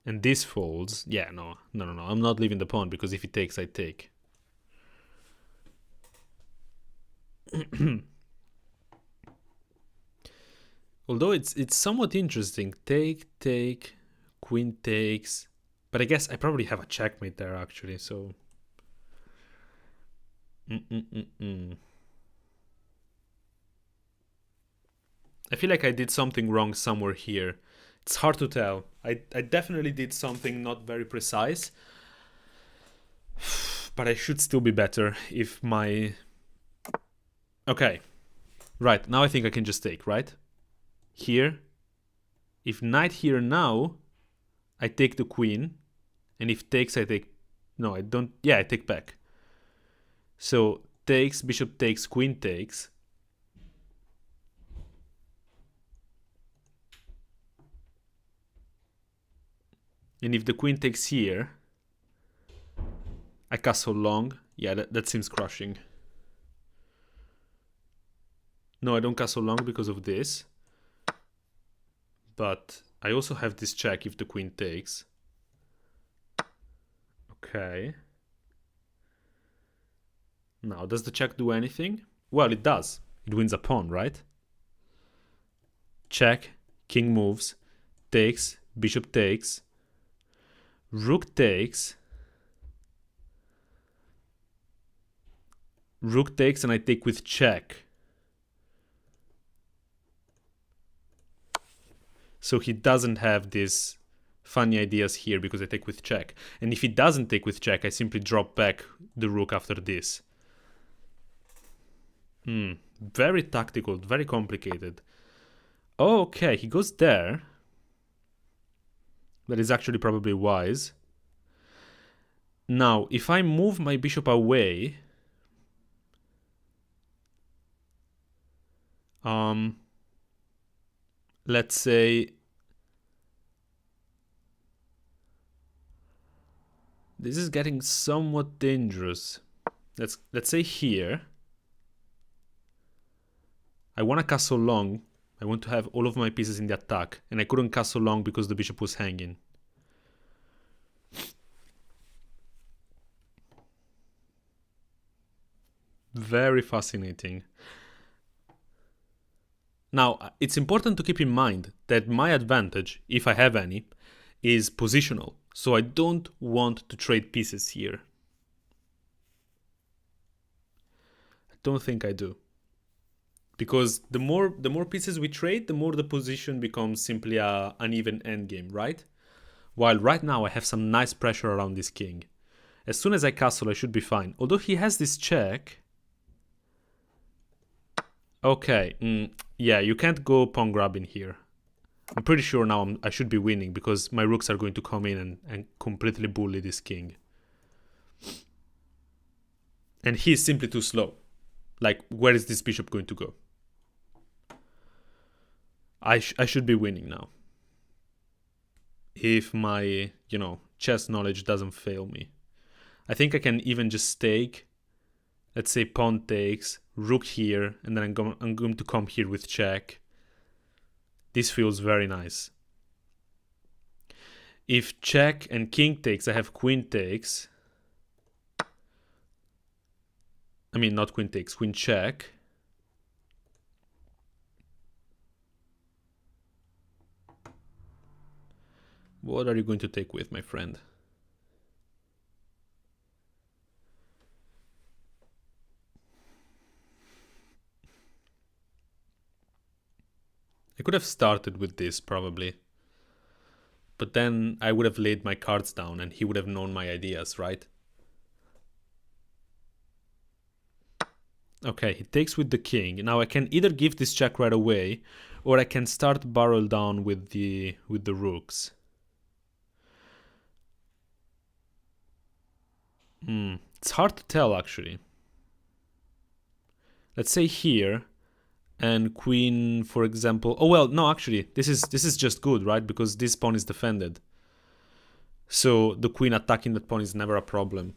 Speaker 1: And this folds. Yeah, no. I'm not leaving the pawn because if he takes, I take. Although it's somewhat interesting. Take, queen takes. But I guess I probably have a checkmate there, actually, so... I feel like I did something wrong somewhere here. It's hard to tell. I definitely did something not very precise. But I should still be better if my... Okay. Right, now I think I can just take, right? Here. If knight here now, I take the queen. And if takes, I take... No, I don't... Yeah, I take back. So takes, bishop takes, queen takes. And if the queen takes here, I castle long. Yeah, that seems crushing. No, I don't castle long because of this. But I also have this check if the queen takes. Okay. Now, does the check do anything? Well, it does. It wins a pawn, right? Check, king moves, takes, bishop takes, rook takes, rook takes, and I take with check. So he doesn't have these funny ideas here because I take with check. And if he doesn't take with check, I simply drop back the rook after this. Very tactical, very complicated. Oh, okay, he goes there. That is actually probably wise. Now, if I move my bishop away, let's say this is getting somewhat dangerous. Let's say here I want to castle long. I want to have all of my pieces in the attack, and I couldn't castle long because the bishop was hanging. Very fascinating. Now, it's important to keep in mind that my advantage, if I have any, is positional. So I don't want to trade pieces here. I don't think I do. Because the more pieces we trade, the more the position becomes simply an even endgame, right? While right now I have some nice pressure around this king. As soon as I castle, I should be fine. Although he has this check. Okay, yeah, you can't go pawn grabbing here. I'm pretty sure now I should be winning because my rooks are going to come in and completely bully this king. And he's simply too slow. Like, where is this bishop going to go? I should be winning now. If my, chess knowledge doesn't fail me. I think I can even just take, let's say pawn takes, rook here, and then I'm going to come here with check. This feels very nice. If check and king takes, I have queen takes. I mean, not queen takes, queen check. What are you going to take with, my friend? I could have started with this, probably. But then I would have laid my cards down and he would have known my ideas, right? Okay, he takes with the king. Now I can either give this check right away, or I can start barrel down with the rooks. It's hard to tell, actually. Let's say here, and queen, for example. Oh well, no, actually, this is just good, right? Because this pawn is defended. So the queen attacking that pawn is never a problem.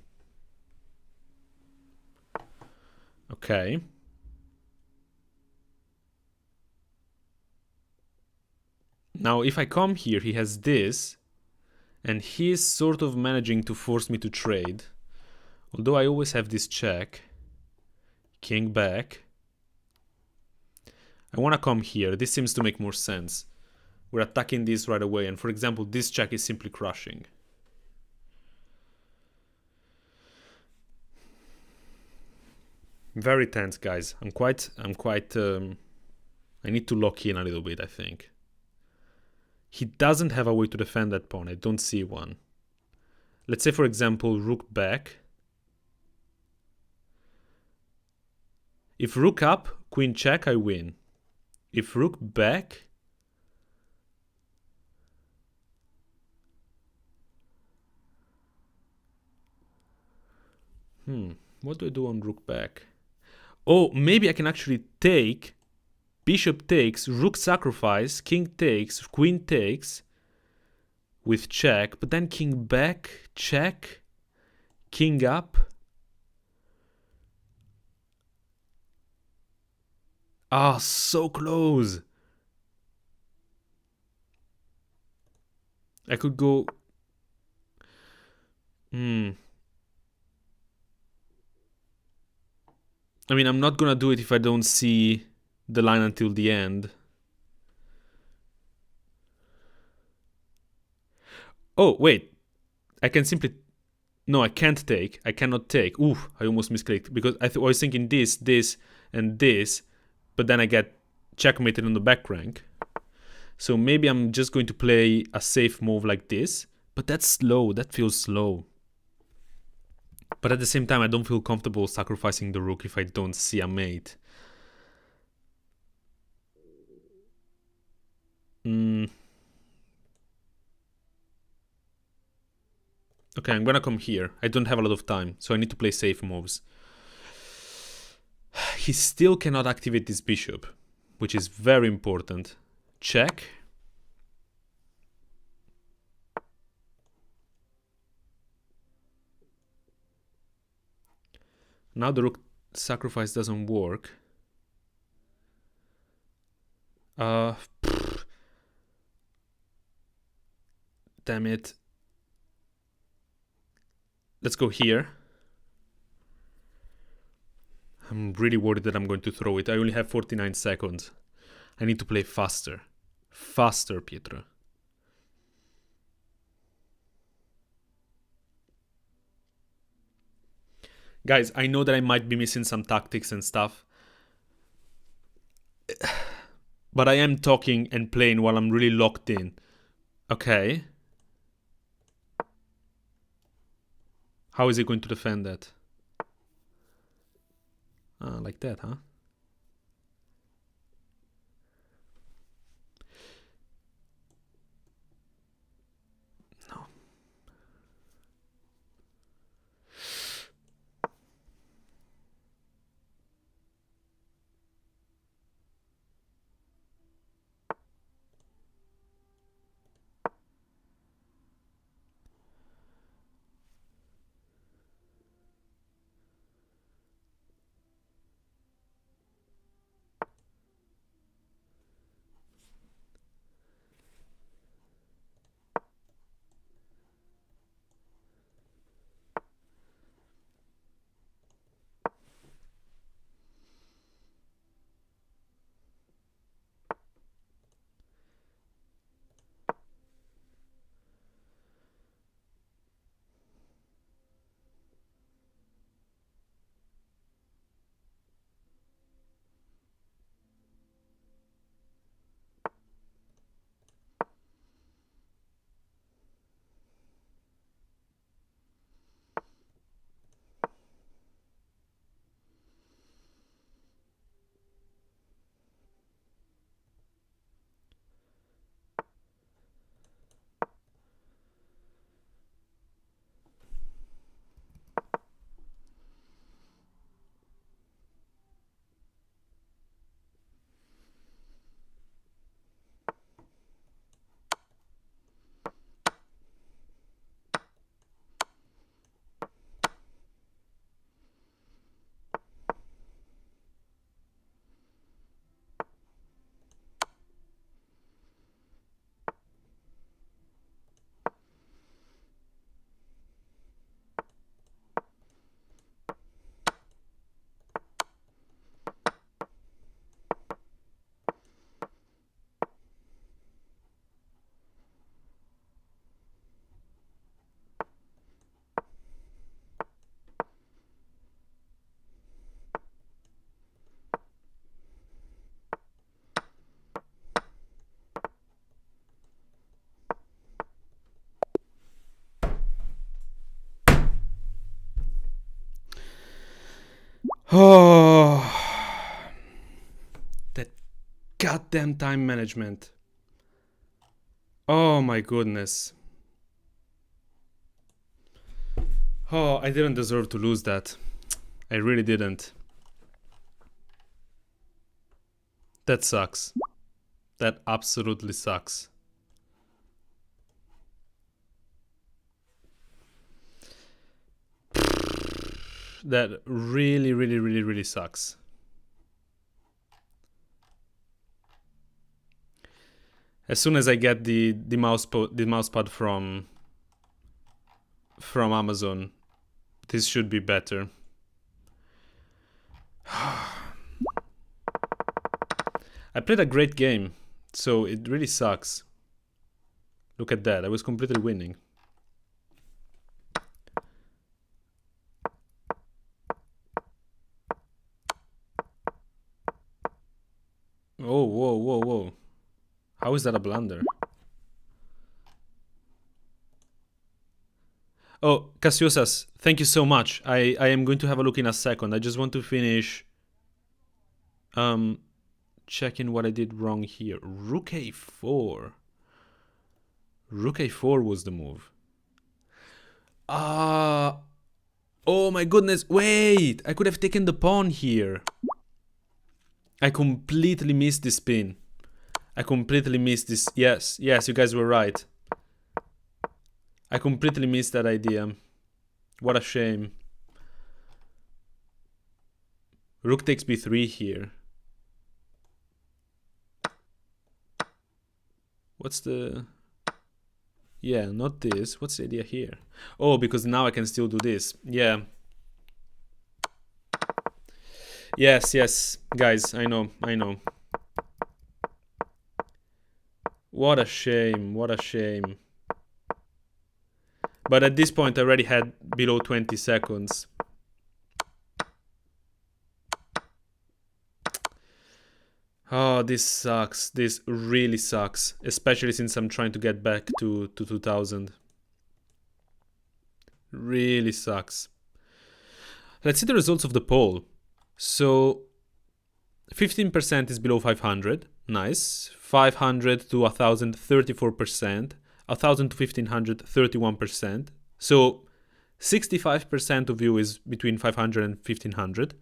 Speaker 1: Okay. Now, if I come here, he has this, and he's sort of managing to force me to trade. Although I always have this check. King back. I want to come here. This seems to make more sense. We're attacking this right away, and for example, this check is simply crushing. Very tense, guys. I need to lock in a little bit, I think. He doesn't have a way to defend that pawn. I don't see one. Let's say, for example, rook back. If rook up, queen check, I win. If rook back... What do I do on rook back? Oh, maybe I can actually take. Bishop takes, rook sacrifice, king takes, queen takes with check, but then king back, check, king up. Ah, so close. I could go. I mean, I'm not gonna do it if I don't see the line until the end. Oh, wait. I can simply... No, I can't take. I cannot take. Ooh, I almost misclicked. Because I was thinking this, and this. But then I get checkmated on the back rank. So maybe I'm just going to play a safe move like this. But that's slow. That feels slow. But at the same time, I don't feel comfortable sacrificing the rook if I don't see a mate. Okay, I'm gonna come here. I don't have a lot of time, so I need to play safe moves. He still cannot activate this bishop, which is very important. Check. Now the rook sacrifice doesn't work. Damn it. Let's go here. I'm really worried that I'm going to throw it. I only have 49 seconds. I need to play faster. Faster, Pietro. Guys, I know that I might be missing some tactics and stuff. But I am talking and playing while I'm really locked in. Okay. How is he going to defend that? Like that, huh? No. Oh, that goddamn time management. Oh my goodness. Oh, I didn't deserve to lose that. I really didn't. That sucks. That absolutely sucks. That really, really, really, really sucks. As soon as I get the mousepad from Amazon, this should be better. I played a great game, so it really sucks. Look at that, I was completely winning. Oh, whoa, whoa, whoa. How is that a blunder? Oh, Casiosas, thank you so much. I am going to have a look in a second. I just want to finish checking what I did wrong here. Rook a4. Rook a4 was the move. Oh my goodness, wait! I could have taken the pawn here. I completely missed this spin. I completely missed this. Yes, yes, you guys were right. I completely missed that idea. What a shame. Rook takes b3 here. What's the... Yeah, not this. What's the idea here? Oh, because now I can still do this. Yeah. Yes, yes. Guys, I know, I know. What a shame, what a shame. But at this point I already had below 20 seconds. Oh, this sucks. This really sucks. Especially since I'm trying to get back to 2000. Really sucks. Let's see the results of the poll. So 15% is below 500. Nice. 500 to 1000, 34%. 1000 to 1500, 31%. So 65% of you is between 500 and 1500.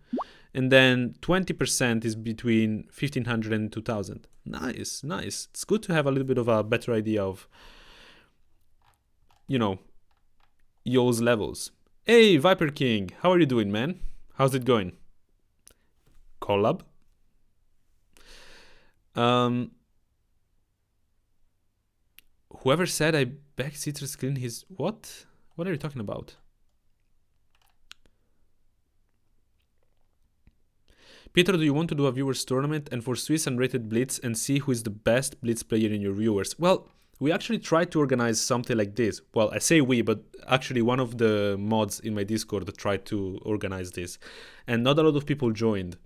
Speaker 1: And then 20% is between 1500 and 2000. Nice, nice. It's good to have a little bit of a better idea of, you know, y'all's levels. Hey, Viper King, how are you doing, man? How's it going? Collab? Whoever said I back Citrus clean his... What? What are you talking about? Peter, do you want to do a viewers tournament and for Swiss unrated Blitz and see who is the best Blitz player in your viewers? Well, we actually tried to organize something like this. Well, I say we, but actually one of the mods in my Discord tried to organize this. And not a lot of people joined.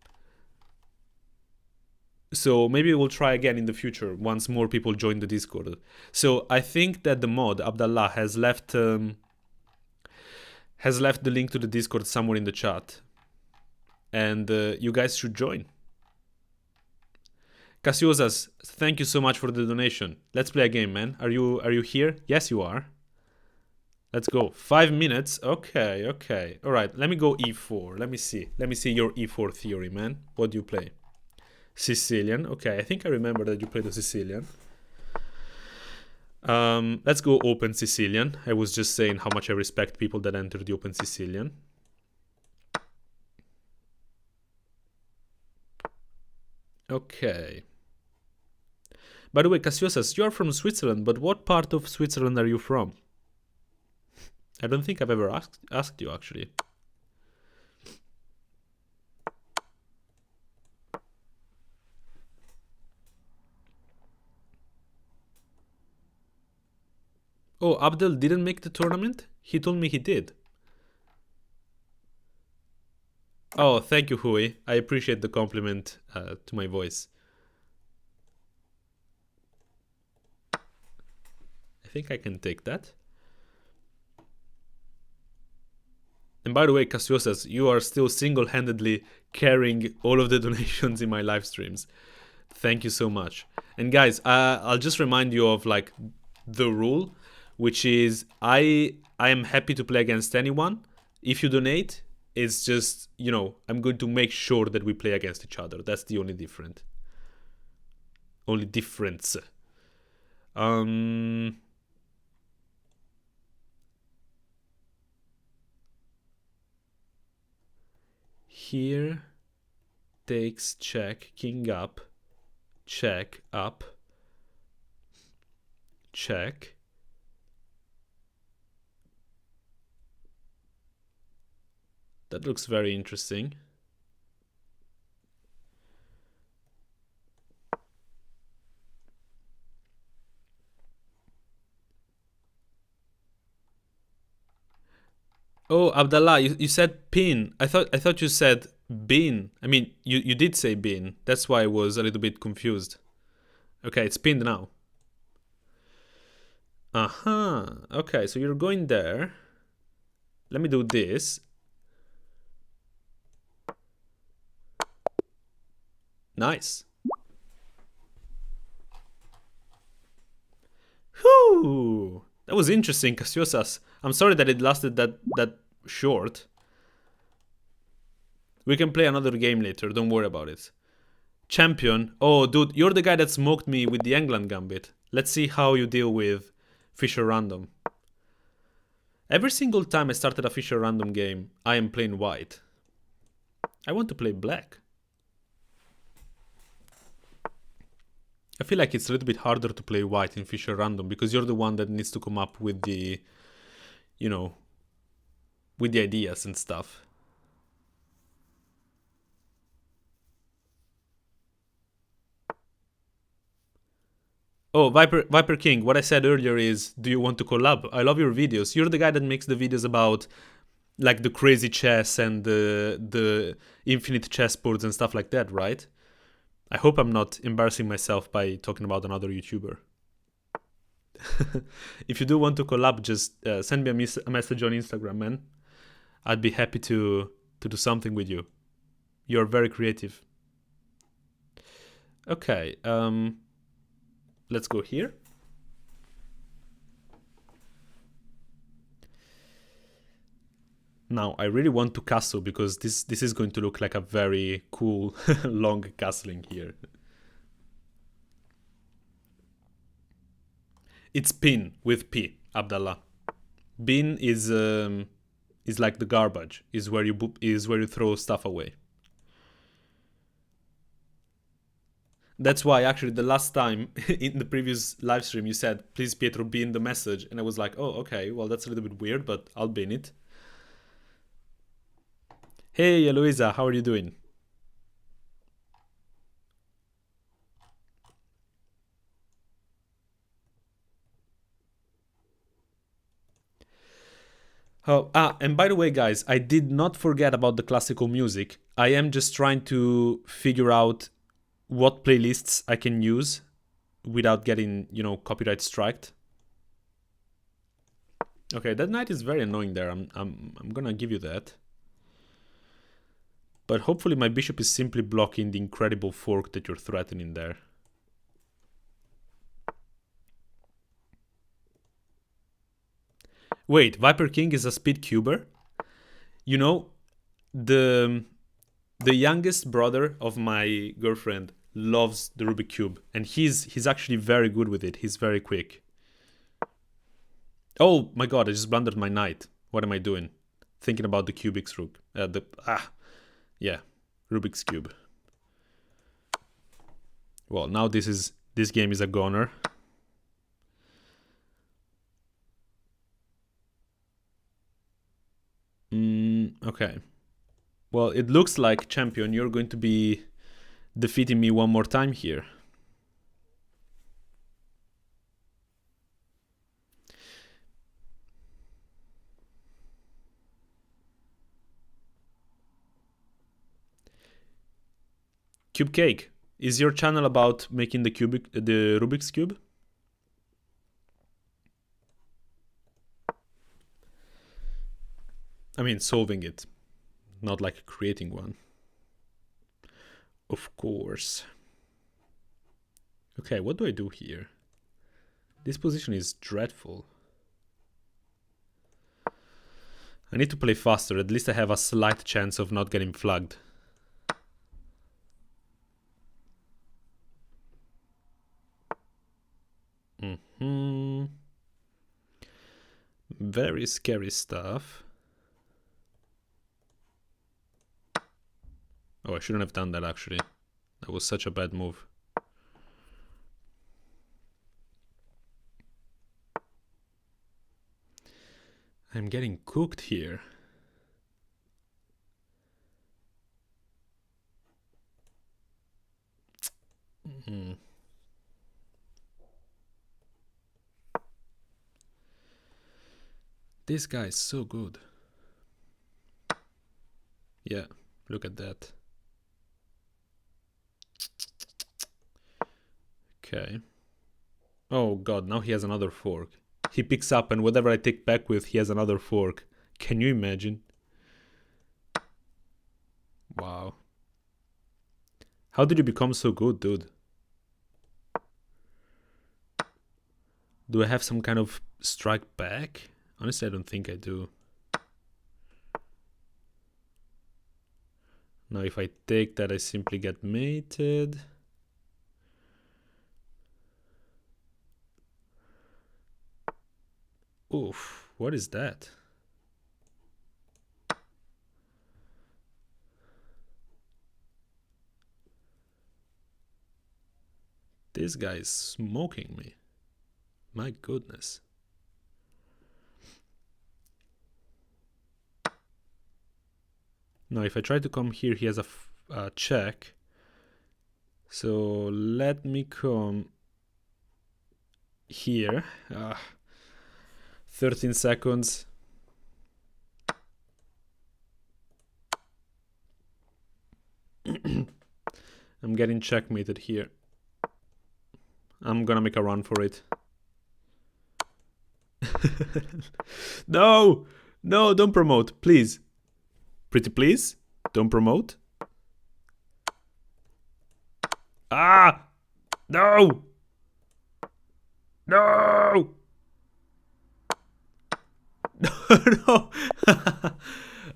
Speaker 1: So maybe we'll try again in the future once more people join the Discord. So I think that the mod, Abdallah, has left the link to the Discord somewhere in the chat. And you guys should join. Casiosas, thank you so much for the donation. Let's play a game, man. Are you here? Yes, you are. Let's go. 5 minutes. Okay, okay. All right, let me go e4. Let me see. Let me see your e4 theory, man. What do you play? Sicilian. Okay, I think I remember that you played the Sicilian. Let's go open Sicilian. I was just saying how much I respect people that enter the open Sicilian. Okay. By the way, Casiosas, you are from Switzerland, but what part of Switzerland are you from? I don't think I've ever asked you, actually. Oh, Abdel didn't make the tournament? He told me he did. Oh, thank you, Hui. I appreciate the compliment to my voice. I think I can take that. And by the way, Casiosas, you are still single-handedly carrying all of the donations in my live streams. Thank you so much. And guys, I'll just remind you of like the rule, which is I am happy to play against anyone. If you donate, It's just, you know, I'm going to make sure that we play against each other. That's the only difference. Only difference. Here takes check, king up, check, up, check. That looks very interesting. Oh, Abdallah, you said pin. I thought you said bin. I mean, you did say bin. That's why I was a little bit confused. Okay, it's pinned now. Okay, so you're going there. Let me do this. Nice. Whew! That was interesting, Casiosas. I'm sorry that it lasted that short. We can play another game later, don't worry about it. Champion. Oh, dude, you're the guy that smoked me with the England Gambit. Let's see how you deal with Fischer Random. Every single time I started a Fischer Random game, I am playing white. I want to play black. I feel like it's a little bit harder to play white in Fischer Random because you're the one that needs to come up with the, you know, with the ideas and stuff. Oh, Viper King, what I said earlier is, do you want to collab? I love your videos. You're the guy that makes the videos about like the crazy chess and the infinite chessboards and stuff like that, right? I hope I'm not embarrassing myself by talking about another YouTuber. If you do want to collab, just send me a message on Instagram, man. I'd be happy to do something with you. You're very creative. Okay, let's go here. Now, I really want to castle because this is going to look like a very cool long castling here. It's pin with P, Abdallah. Bin is like the garbage. Is where you throw stuff away. That's why actually the last time in the previous live stream you said, please Pietro bin the message, and I was like, oh okay, well that's a little bit weird, but I'll bin it. Hey Eloisa, how are you doing? Oh, and by the way, guys, I did not forget about the classical music. I am just trying to figure out what playlists I can use without getting, you know, copyright striked. Okay, that knight is very annoying there. I'm gonna give you that. But hopefully my bishop is simply blocking the incredible fork that you're threatening there. Wait, Viper King is a speed cuber? You know, the youngest brother of my girlfriend loves the Rubik Cube, and he's actually very good with it. He's very quick. Oh my god, I just blundered my knight. What am I doing? Thinking about the Cubix rook. Yeah, Rubik's Cube. Well, now this game is a goner. Okay. Well, it looks like, champion, you're going to be defeating me one more time here. Cube Cake, is your channel about making the Rubik's Cube? I mean, solving it, not like creating one. Of course. Okay, what do I do here? This position is dreadful. I need to play faster. At least I have a slight chance of not getting flagged. Very scary stuff. Oh, I shouldn't have done that actually. That was such a bad move. I'm getting cooked here. This guy is so good. Yeah, look at that. Okay. Oh god, now he has another fork. He picks up and whatever I take back with, he has another fork. Can you imagine? Wow. How did you become so good, dude? Do I have some kind of strike back? Honestly, I don't think I do. Now if I take that, I simply get mated. Oof, what is that? This guy is smoking me. My goodness. Now if I try to come here, he has a check. So let me come here. 13 seconds. I'm getting checkmated here. I'm gonna make a run for it. No! No, don't promote, please. Pretty please? Don't promote. Ah! No! No! No!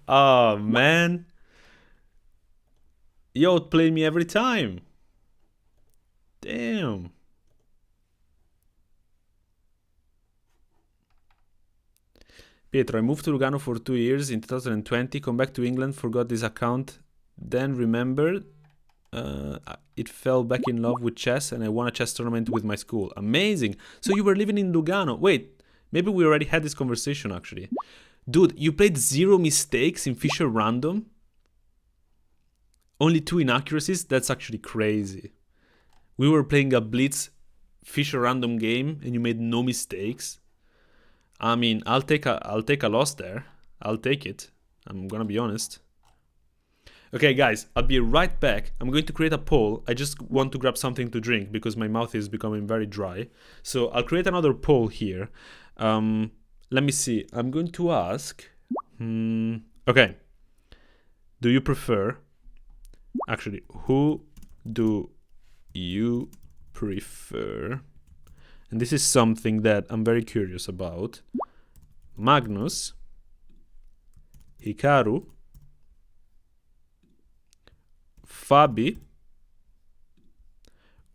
Speaker 1: Oh, man. You outplay me every time. Damn. Pietro, I moved to Lugano for 2 years in 2020, come back to England, forgot this account, then remembered it fell back in love with chess and I won a chess tournament with my school. Amazing. So you were living in Lugano. Wait, maybe we already had this conversation actually. Dude, you played 0 mistakes in Fischer Random? Only 2 inaccuracies? That's actually crazy. We were playing a Blitz Fischer Random game and you made no mistakes. I mean, I'll take a loss there. I'll take it. I'm gonna be honest. Okay, guys, I'll be right back. I'm going to create a poll. I just want to grab something to drink because my mouth is becoming very dry. So I'll create another poll here. Let me see. I'm going to ask. Okay. Do you prefer? Actually, who do you prefer? And this is something that I'm very curious about. Magnus, Hikaru, Fabi,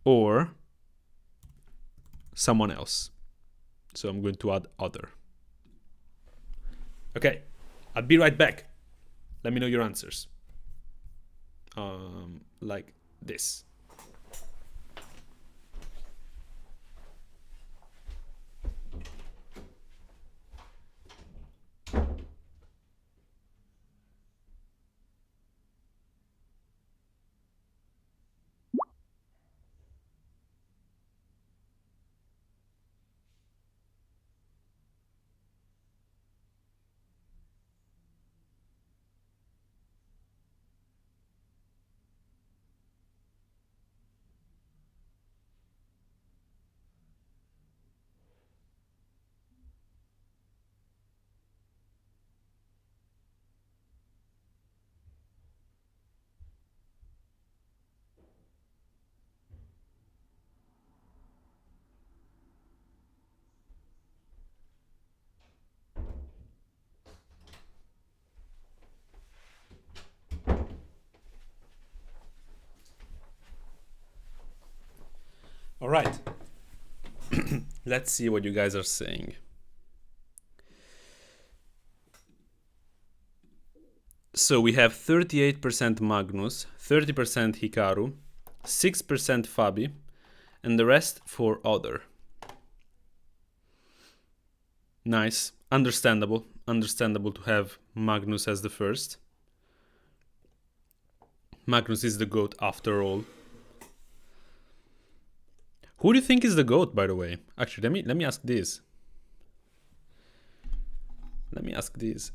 Speaker 1: or someone else. So I'm going to add other. Okay, I'll be right back. Let me know your answers. Like this. All right. Let's see what you guys are saying. So we have 38% Magnus, 30% Hikaru, 6% Fabi, and the rest for other. Nice. Understandable. Understandable to have Magnus as the first. Magnus is the GOAT after all. Who do you think is the GOAT, by the way? Actually, let me ask this.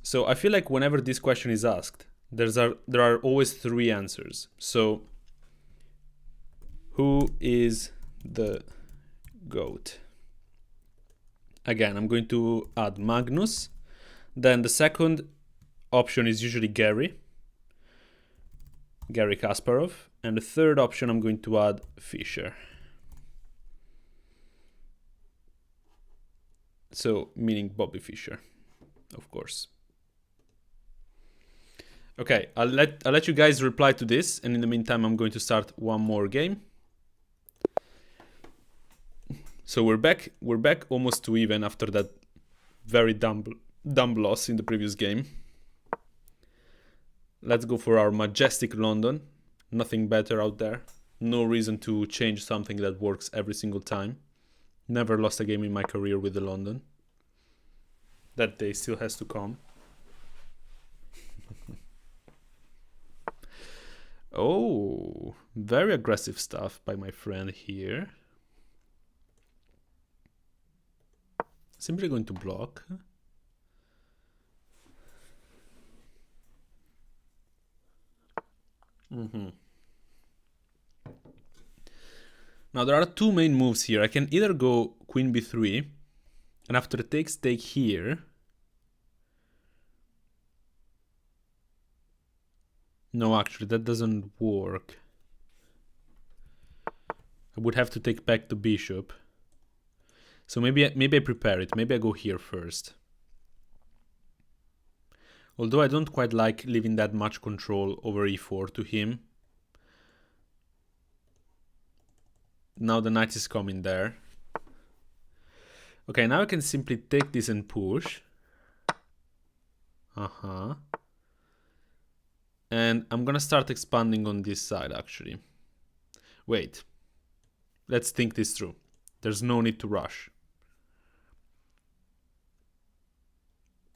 Speaker 1: So I feel like whenever this question is asked, there are always three answers. So who is the GOAT? Again, I'm going to add Magnus. Then the second option is usually Garry Kasparov. And the third option, I'm going to add Fischer. So, meaning Bobby Fischer, of course. Okay, I'll let you guys reply to this, and in the meantime, I'm going to start one more game. So we're back almost to even after that very dumb loss in the previous game. Let's go for our majestic London. Nothing better out there. No reason to change something that works every single time. Never lost a game in my career with the London. That day still has to come. Oh, very aggressive stuff by my friend here. Simply going to block. Now there are two main moves here. I can either go queen b3, and after takes take here. No, actually, that doesn't work. I would have to take back the bishop. So maybe I prepare it. Maybe I go here first. Although I don't quite like leaving that much control over e4 to him. Now the knight is coming there. Okay, now I can simply take this and push. And I'm gonna start expanding on this side, actually. Wait. Let's think this through. There's no need to rush.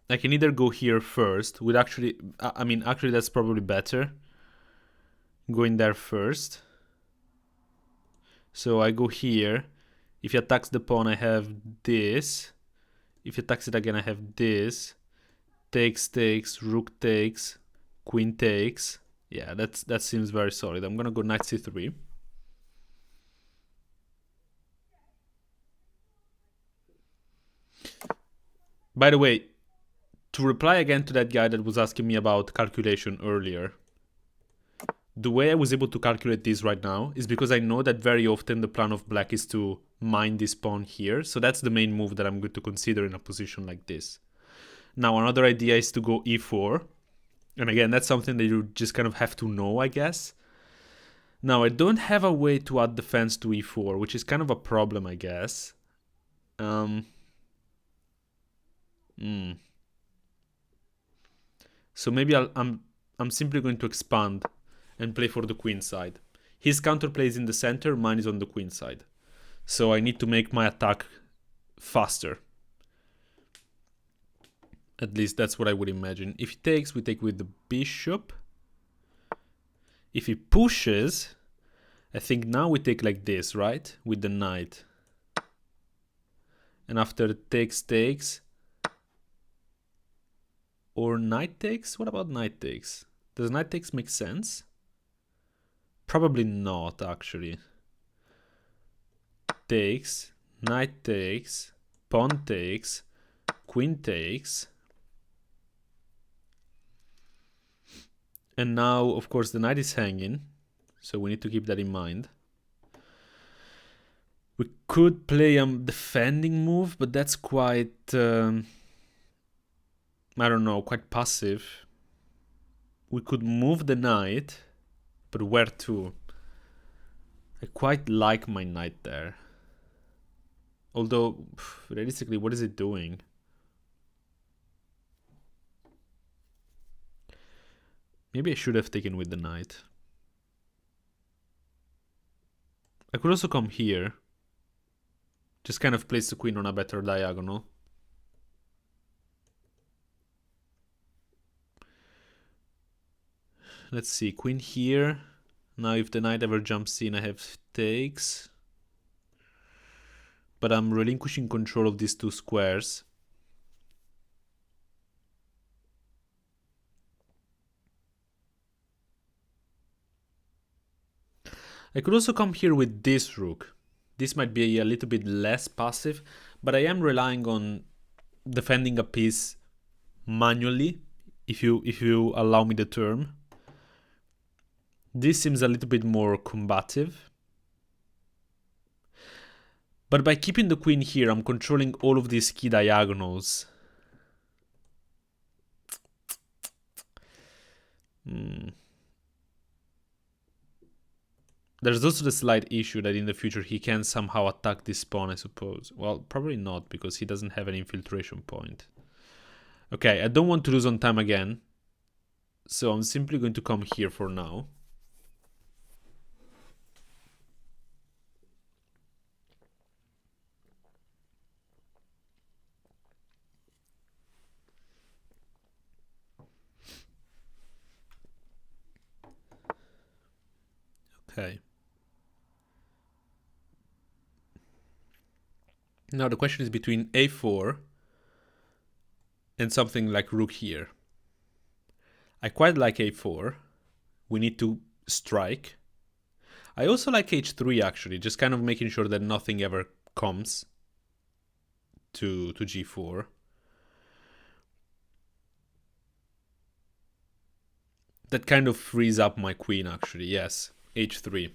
Speaker 1: I can either go here first with actually that's probably better. Going there first. So I go here. If he attacks the pawn, I have this. If he attacks it again, I have this. Takes, rook takes, queen takes. Yeah, that seems very solid. I'm gonna go knight c3. By the way, to reply again to that guy that was asking me about calculation earlier, the way I was able to calculate this right now is because I know that very often the plan of black is to mine this pawn here. So that's the main move that I'm going to consider in a position like this. Now, another idea is to go e4. And again, that's something that you just kind of have to know, I guess. Now, I don't have a way to add defense to e4, which is kind of a problem, I guess. So maybe I'm simply going to expand and play for the queen side. His counterplay is in the center, mine is on the queen side. So I need to make my attack faster. At least that's what I would imagine. If he takes, we take with the bishop. If he pushes, I think now we take like this, right? With the knight. And after takes, or knight takes? What about knight takes? Does knight takes make sense? Probably not, actually. Takes, knight takes, pawn takes, queen takes. And now, of course, the knight is hanging, so we need to keep that in mind. We could play a defending move, but that's quite, I don't know, quite passive. We could move the knight, but where to? I quite like my knight there. Although, realistically, what is it doing? Maybe I should have taken with the knight. I could also come here. Just kind of place the queen on a better diagonal. Let's see, queen here. Now if the knight ever jumps in, I have takes. But I'm relinquishing control of these two squares. I could also come here with this rook. This might be a little bit less passive, but I am relying on defending a piece manually, if you allow me the term. This seems a little bit more combative. But by keeping the queen here, I'm controlling all of these key diagonals. There's also the slight issue that in the future he can somehow attack this pawn, I suppose. Well, probably not, because he doesn't have an infiltration point. Okay, I don't want to lose on time again. So I'm simply going to come here for now. Okay. Now the question is between a4 and something like rook here. I quite like a4. We need to strike. I also like h3 actually, just kind of making sure that nothing ever comes to g4. That kind of frees up my queen actually, yes. h3.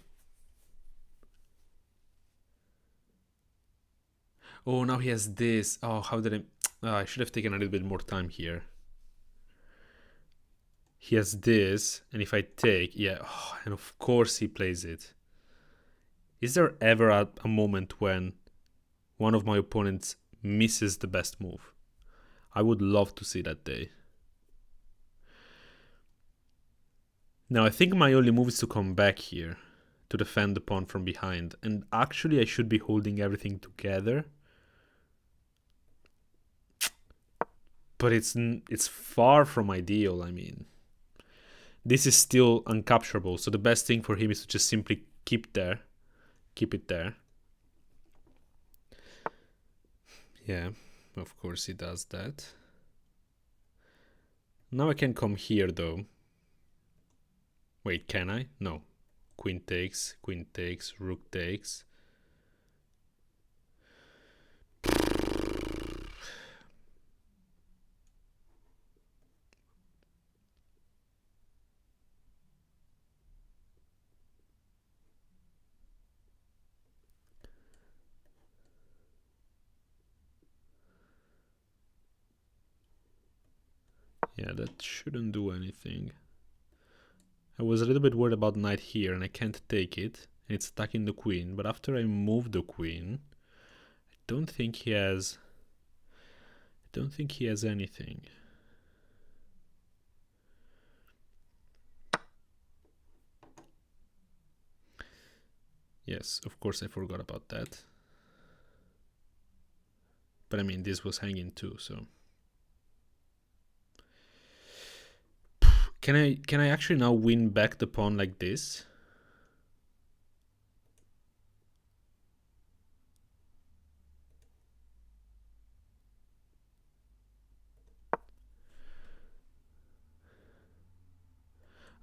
Speaker 1: Oh, now he has this. Oh, how did I... Oh, I should have taken a little bit more time here. He has this, and if I take... Yeah, oh, and of course he plays it. Is there ever a moment when one of my opponents misses the best move? I would love to see that day. Now, I think my only move is to come back here to defend the pawn from behind. And actually, I should be holding everything together. But it's far from ideal, I mean. This is still uncapturable, so the best thing for him is to just simply keep it there. Yeah, of course he does that. Now I can come here, though. Wait, can I? No. Queen takes, rook takes. Yeah, that shouldn't do anything. I was a little bit worried about knight here, and I can't take it. And it's attacking the queen, but after I move the queen, I don't think he has anything. Yes, of course I forgot about that. But I mean, this was hanging too, so... Can I actually now win back the pawn like this?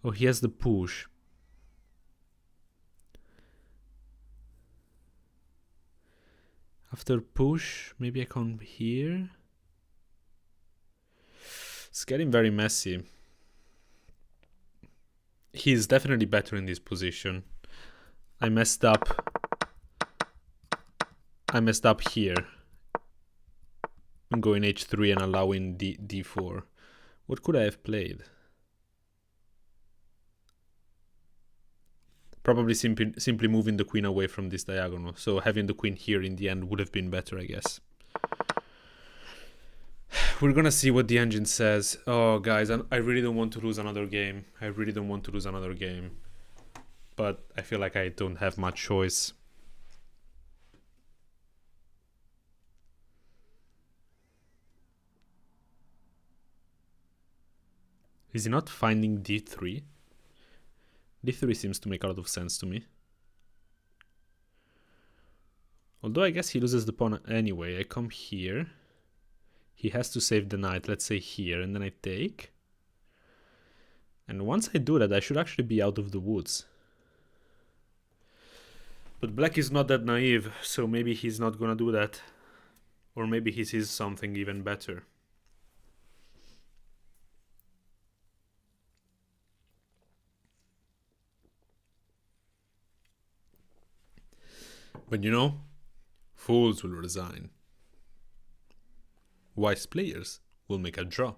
Speaker 1: Oh, he has the push. After push, maybe I come here. It's getting very messy. He's definitely better in this position. I messed up here. I'm going h3 and allowing d4. What could I have played? Probably simply moving the queen away from this diagonal. So having the queen here in the end would have been better, I guess. We're gonna see what the engine says. Oh, guys, I really don't want to lose another game. I really don't want to lose another game. But I feel like I don't have much choice. Is he not finding d3? d3 seems to make a lot of sense to me. Although I guess he loses the pawn anyway. I come here. He has to save the knight, let's say here, and then I take. And once I do that, I should actually be out of the woods. But black is not that naive, so maybe he's not gonna do that. Or maybe he sees something even better. But you know, fools will resign. Wise players will make a draw,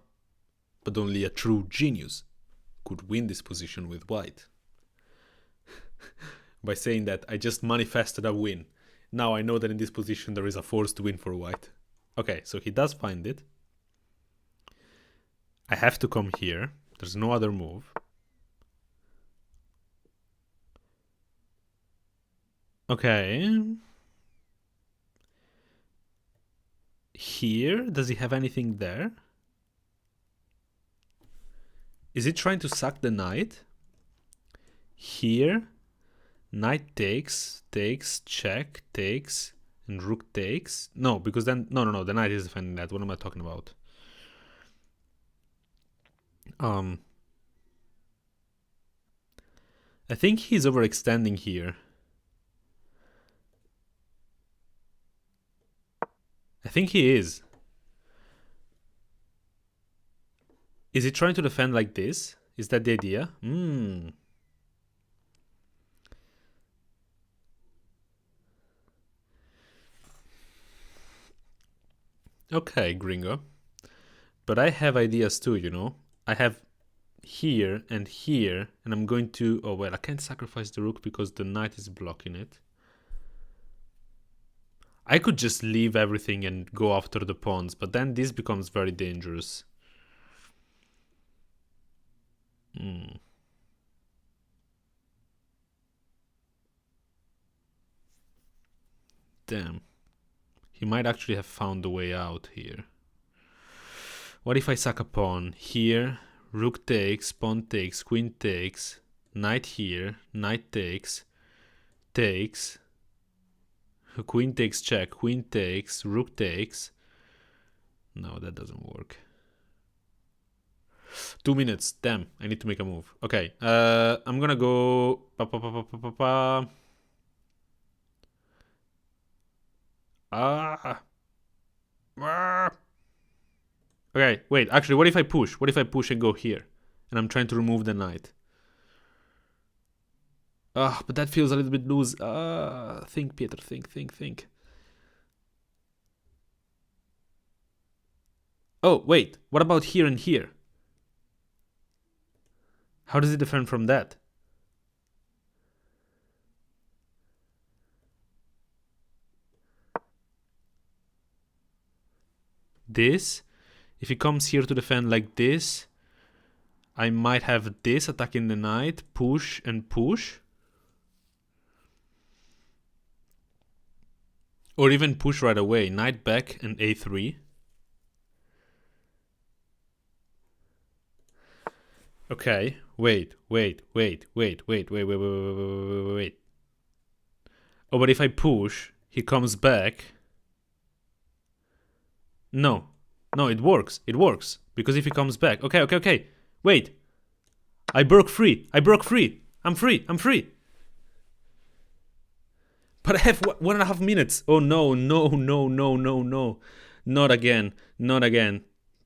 Speaker 1: but only a true genius could win this position with white. By saying that, I just manifested a win. Now I know that in this position there is a forced win for white. Okay, so he does find it. I have to come here. There's no other move. Okay. Here, does he have anything there? Is he trying to sack the knight? Here, knight takes, check, takes, and rook takes. No, because then, no, the knight is defending that. What am I talking about? I think he's overextending here. I think he is. Is he trying to defend like this? Is that the idea? Okay, gringo. But I have ideas too, you know? I have here, and I'm going to... Oh, well, I can't sacrifice the rook because the knight is blocking it. I could just leave everything and go after the pawns, but then this becomes very dangerous. Damn. He might actually have found a way out here. What if I sack a pawn? Here, rook takes, pawn takes, queen takes, knight here, knight takes, queen takes check, queen takes, rook takes. No, that doesn't work. 2 minutes. Damn, I need to make a move. Okay, I'm gonna go... Okay, wait, actually, what if I push? What if I push and go here? And I'm trying to remove the knight. But that feels a little bit loose. Think, Peter, think. Oh, wait, what about here and here? How does it defend from that? This, if he comes here to defend like this, I might have this attacking the knight, push and push. Or even push right away, knight back and a3. Okay, wait. Oh, but if I push, he comes back. No, it works. Because if he comes back... Okay. Wait. I broke free. I'm free. But I have 1.5 minutes. Oh, no. Not again.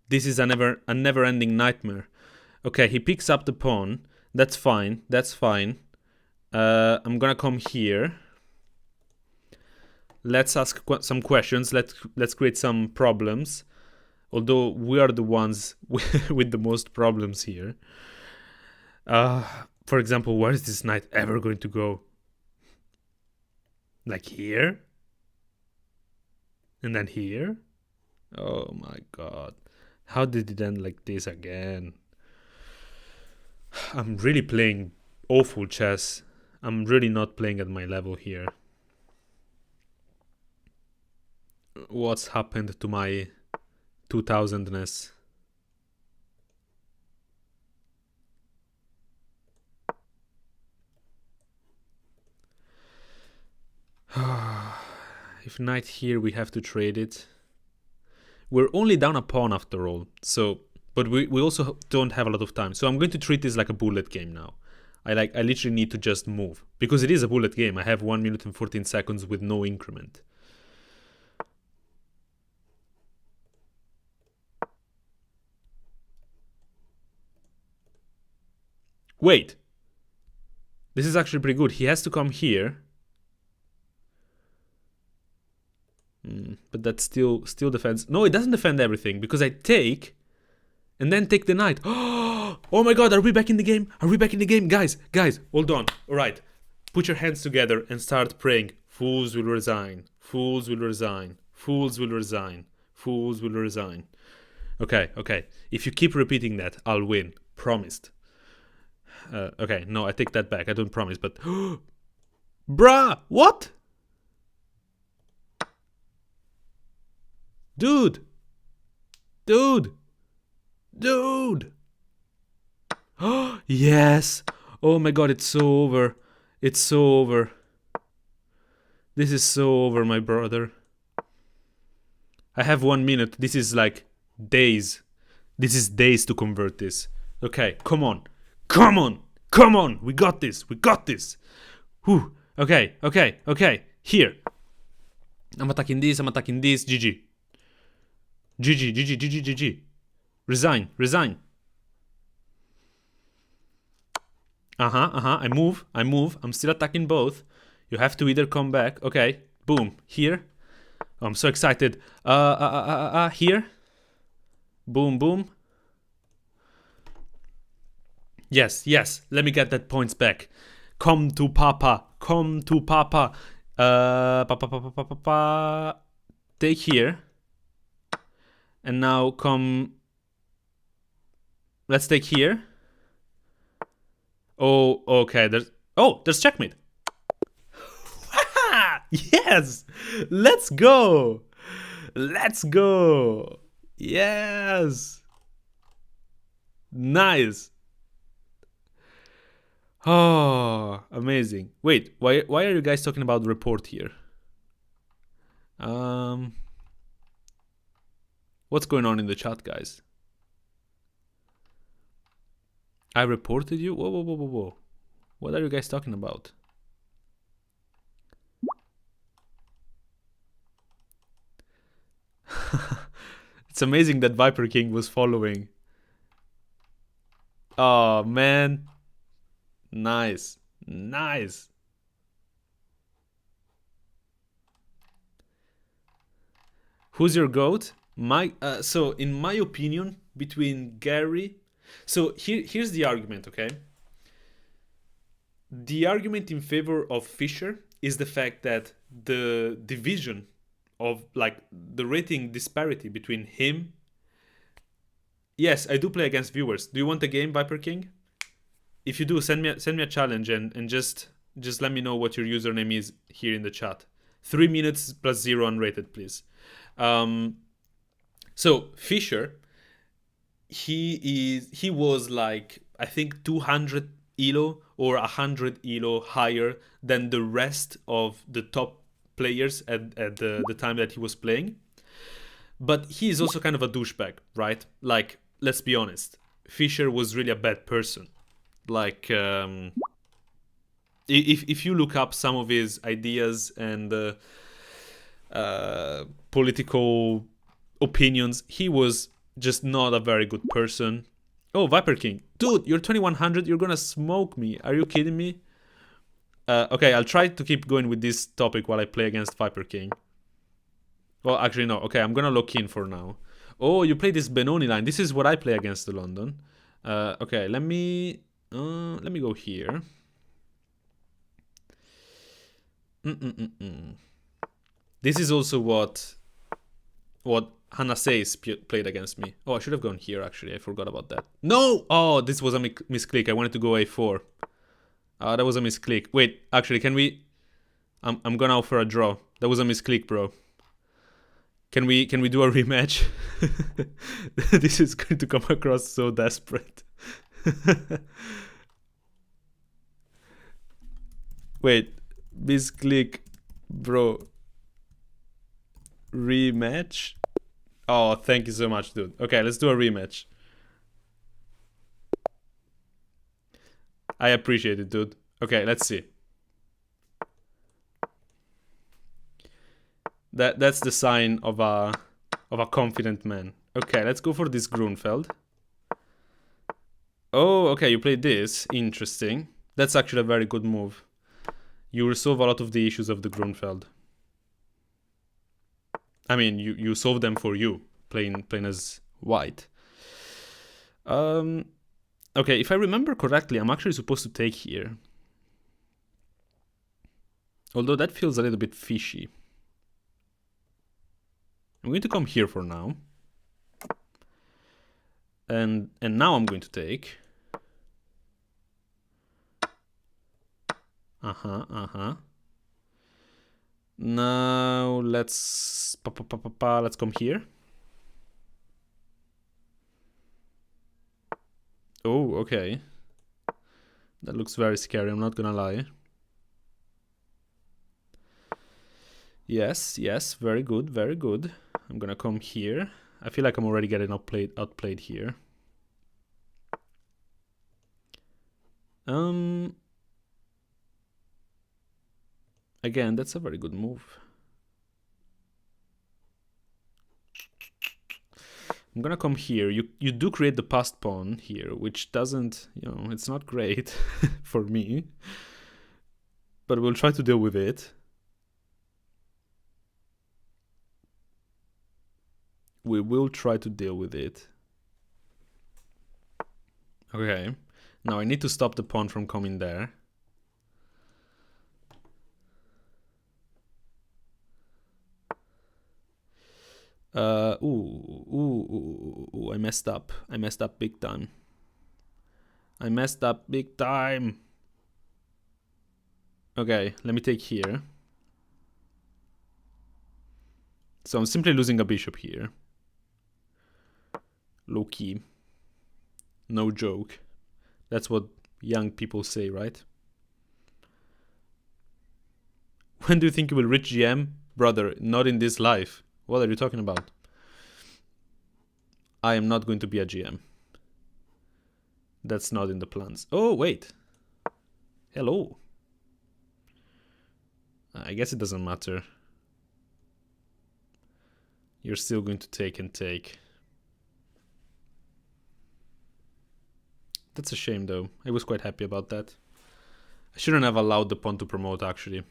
Speaker 1: This is a never-ending nightmare. Okay, he picks up the pawn. That's fine. I'm gonna come here. Let's ask some questions. Let's create some problems. Although we are the ones with the most problems here. For example, where is this knight ever going to go? Like here? And then here? Oh my god. How did it end like this again? I'm really playing awful chess. I'm really not playing at my level here. What's happened to my 2000ness? If knight here, we have to trade it. We're only down a pawn after all, so but we also don't have a lot of time. So I'm going to treat this like a bullet game now. I literally need to just move because it is a bullet game. I have 1 minute and 14 seconds with no increment. Wait. This is actually pretty good. He has to come here. But that still defends. No, it doesn't defend everything because I take and then take the knight. Oh my god, are we back in the game? Are we back in the game? Guys, hold on. All right. Put your hands together and start praying. Fools will resign. Fools will resign. Fools will resign. Fools will resign. Okay. If you keep repeating that, I'll win. Promised. Okay, no, I take that back. I don't promise, but... Bruh! What? Dude! Yes! Oh my god, it's so over. It's so over. This is so over, my brother. I have 1 minute. This is like days. This is days to convert this. Okay, come on. We got this. Whew. Okay. Here. I'm attacking this. GG. Resign. I move. I'm still attacking both. You have to either come back. Okay. Boom. Here. Oh, I'm so excited. Here. Boom. Yes. Let me get that points back. Come to Papa. Papa. Take here. And now come. Let's take here. Oh, okay. There's checkmate. Yes. Let's go. Yes. Nice. Oh, amazing. Wait, why are you guys talking about report here? What's going on in the chat, guys? I reported you? Whoa. What are you guys talking about? It's amazing that Viper King was following. Oh, man. Nice. Who's your GOAT? So in my opinion, between Gary, so here's the argument, okay? The argument in favor of Fischer is the fact that the division of like the rating disparity between him. Yes, I do play against viewers. Do you want a game, Viper King? If you do, send me a challenge and just let me know what your username is here in the chat. 3 minutes plus 0 unrated, please. So Fischer, he was like, I think 200 elo or 100 elo higher than the rest of the top players at the time that he was playing. But he is also kind of a douchebag, right? Like, let's be honest. Fischer was really a bad person. Like, if you look up some of his ideas and political opinions, he was just not a very good person. Oh, Viper King. Dude, you're 2100, you're gonna smoke me. Are you kidding me? Okay, I'll try to keep going with this topic while I play against Viper King. Well, actually, no. Okay, I'm gonna lock in for now. Oh, you play this Benoni line. This is what I play against the London. Okay, let me Let me go here. This is also what Hannah says played against me. Oh, I should have gone here, actually. I forgot about that. No! Oh, this was a misclick. I wanted to go a4. That was a misclick. Wait, actually, can we... I'm gonna offer a draw. That was a misclick, bro. Can we do a rematch? This is going to come across so desperate. Wait, misclick, bro. Rematch? Oh, thank you so much, dude. Okay, let's do a rematch. I appreciate it, dude. Okay, let's see. That's the sign of a confident man. Okay, let's go for this Grunfeld. Oh, okay, you played this. Interesting. That's actually a very good move. You resolve a lot of the issues of the Grunfeld. I mean, you solve them for you, playing as white. Okay, if I remember correctly, I'm actually supposed to take here. Although that feels a little bit fishy. I'm going to come here for now. And now I'm going to take. Now let's come here. Oh, okay. That looks very scary, I'm not gonna lie. Yes, very good, very good. I'm gonna come here. I feel like I'm already getting outplayed here. Again, that's a very good move. I'm gonna come here. You do create the passed pawn here, which doesn't, it's not great for me. But we'll try to deal with it. We will try to deal with it. Okay. Now I need to stop the pawn from coming there. I messed up. I messed up big time. Okay, let me take here. So I'm simply losing a bishop here. Low key. No joke. That's what young people say, right? When do you think you will reach GM? Brother, not in this life. What are you talking about? I am not going to be a GM. That's not in the plans. Oh, wait. Hello. I guess it doesn't matter. You're still going to take and take. That's a shame, though. I was quite happy about that. I shouldn't have allowed the pawn to promote, actually.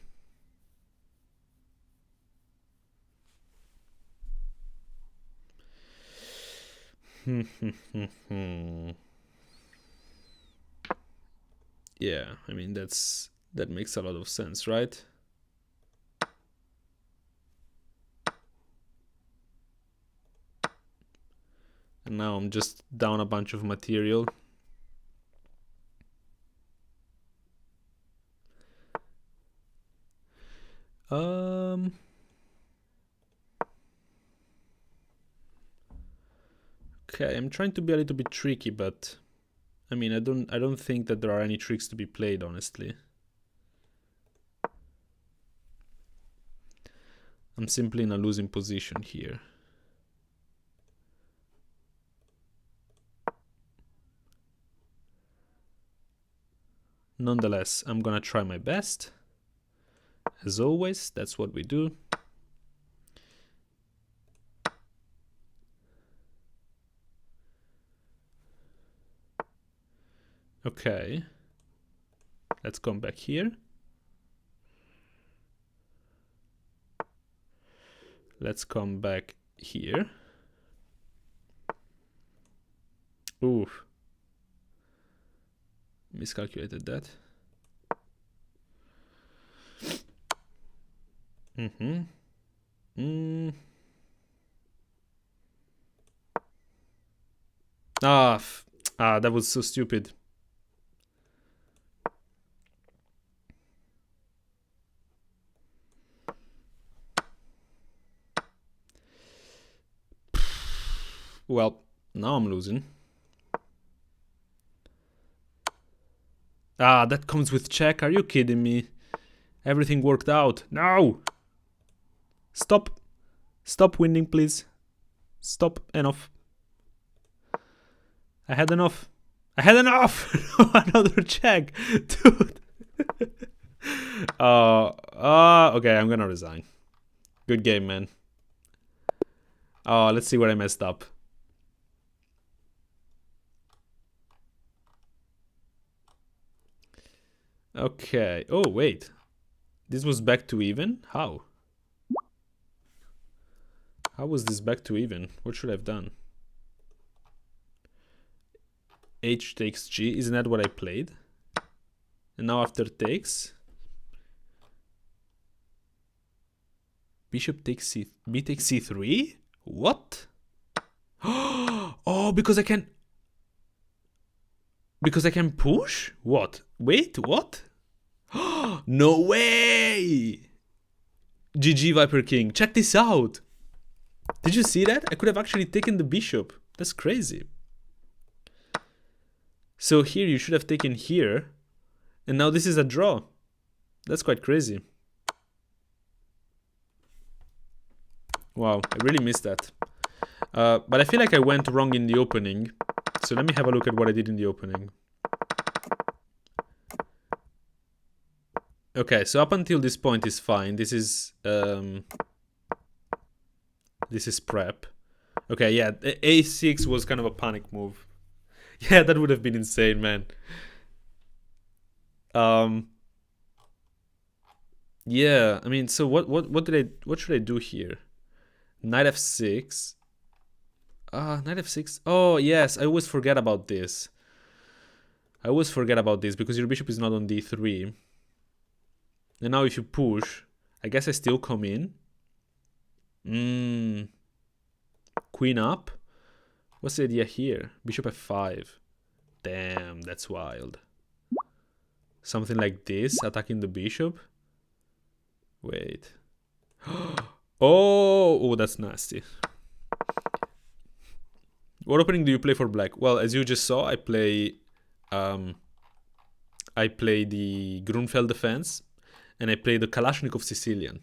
Speaker 1: Yeah, I mean, that makes a lot of sense, right? And now I'm just down a bunch of material. Okay, I'm trying to be a little bit tricky, but I mean, I don't think that there are any tricks to be played, honestly. I'm simply in a losing position here. Nonetheless, I'm gonna try my best. As always, that's what we do. Okay. Let's come back here. Let's come back here. Oof. Miscalculated that. Mm-hmm. That was so stupid. Well, now I'm losing. That comes with check. Are you kidding me? Everything worked out. No! Stop. Stop winning, please. Stop. Enough. I had enough. I had enough! Another check. Dude. Okay, I'm gonna resign. Good game, man. Let's see where I messed up. Okay. Oh, wait. This was back to even? How? How was this back to even? What should I have done? H takes G. Isn't that what I played? And now after takes... Bishop takes C... B takes C3? What? Oh, because I can... Because I can push? What? Wait, what? No way! GG Viper King. Check this out. Did you see that? I could have actually taken the bishop. That's crazy. So here you should have taken here. And now this is a draw. That's quite crazy. Wow, I really missed that. But I feel like I went wrong in the opening. So let me have a look at what I did in the opening. Okay, so up until this point is fine. This is prep. Okay, yeah, A6 was kind of a panic move. Yeah, that would have been insane, man. Yeah, I mean, so what should I do here? Knight f6. Knight f6. Oh, yes, I always forget about this. I always forget about this because your bishop is not on d3. And now if you push, I guess I still come in. Queen up. What's the idea here? Bishop f5. Damn, that's wild. Something like this, attacking the bishop. Wait. Oh, that's nasty. What opening do you play for black? Well, as you just saw, I play the Grunfeld defense, and I play the Kalashnikov Sicilian.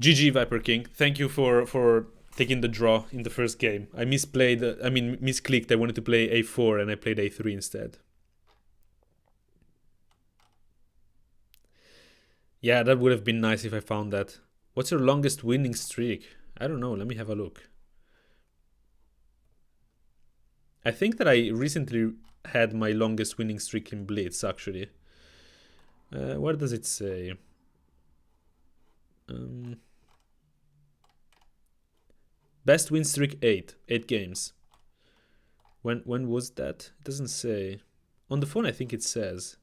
Speaker 1: GG Viper King. Thank you for taking the draw in the first game. I misclicked. I wanted to play a4 and I played a3 instead. Yeah, that would have been nice if I found that. What's your longest winning streak? I don't know. Let me have a look. I think that I recently had my longest winning streak in Blitz, actually. Where does it say? Best win streak 8 games. When was that? It doesn't say. On the phone I think it says.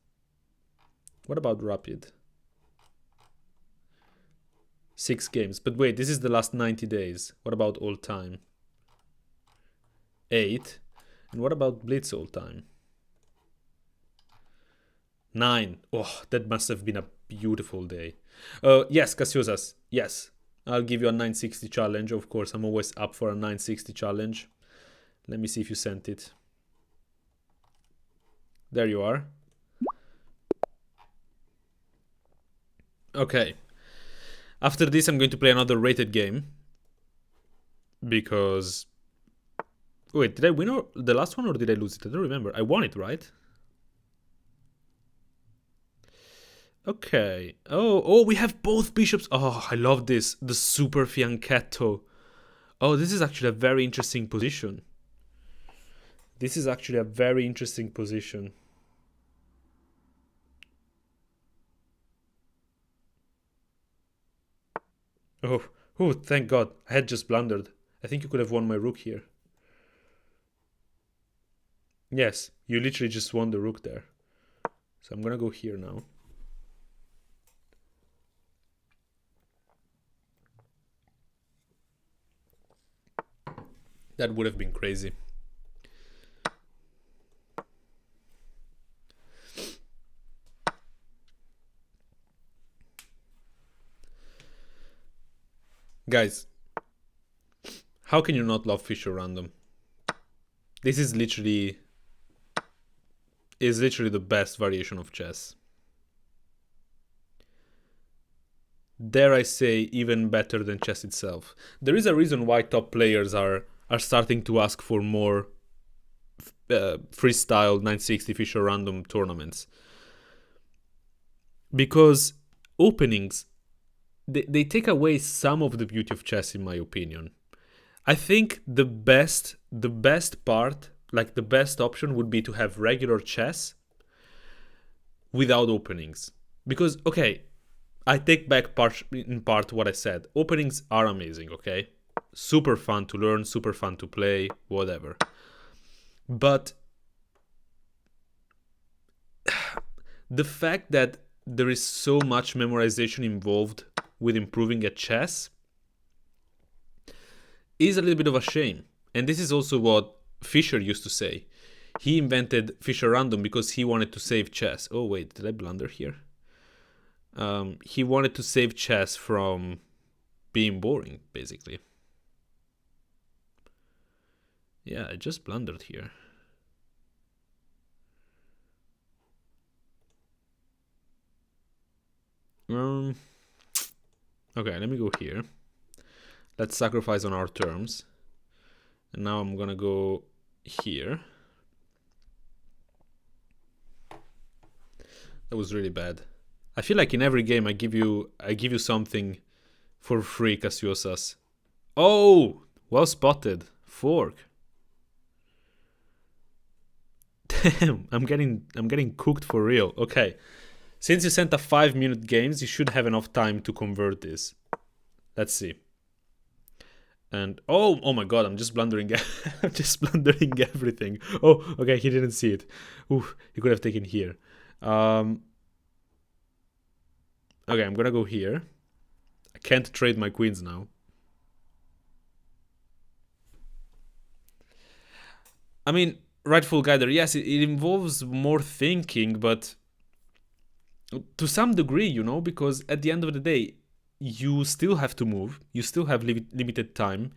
Speaker 1: What about Rapid? 6 games. But wait, this is the last 90 days. What about all time? 8. And what about Blitz all time? 9. Oh, that must have been a beautiful day. Yes, Casiosas. Yes. I'll give you a 960 challenge. Of course, I'm always up for a 960 challenge. Let me see if you sent it. There you are. Okay. After this, I'm going to play another rated game. Because... Wait, did I win the last one or did I lose it? I don't remember. I won it, right? Okay. Oh, we have both bishops. Oh, I love this. The super fianchetto. Oh, this is actually a very interesting position. This is actually a very interesting position. Oh, thank God. I had just blundered. I think you could have won my rook here. Yes, you literally just won the rook there. So I'm gonna go here now. That would have been crazy. Guys, how can you not love Fischer Random? This is literally the best variation of chess. Dare I say, even better than chess itself. There is a reason why top players are starting to ask for more freestyle 960 Fischer Random tournaments. Because openings, they take away some of the beauty of chess, in my opinion. I think the best part, like the best option, would be to have regular chess without openings. Because, okay, I take back in part what I said. Openings are amazing, okay? Super fun to learn, super fun to play, whatever. But the fact that there is so much memorization involved with improving at chess is a little bit of a shame. And this is also what Fischer used to say. He invented Fischer Random because he wanted to save chess. Oh wait, did I blunder here? He wanted to save chess from being boring, basically. Yeah, I just blundered here. Okay, let me go here. Let's sacrifice on our terms. And now I'm gonna go here. That was really bad. I feel like in every game I give you something for free, Casiosas. Oh, well spotted. Fork. Damn, I'm getting cooked for real. Okay. Since you sent a 5-minute games, you should have enough time to convert this. Let's see. And oh my god, I'm just blundering. I'm just blundering everything. Oh, okay, he didn't see it. Ooh, he could have taken here. Okay, I'm gonna go here. I can't trade my queens now. I mean, Rightful Guider, yes, it involves more thinking, but to some degree, you know, because at the end of the day, you still have to move, you still have limited time,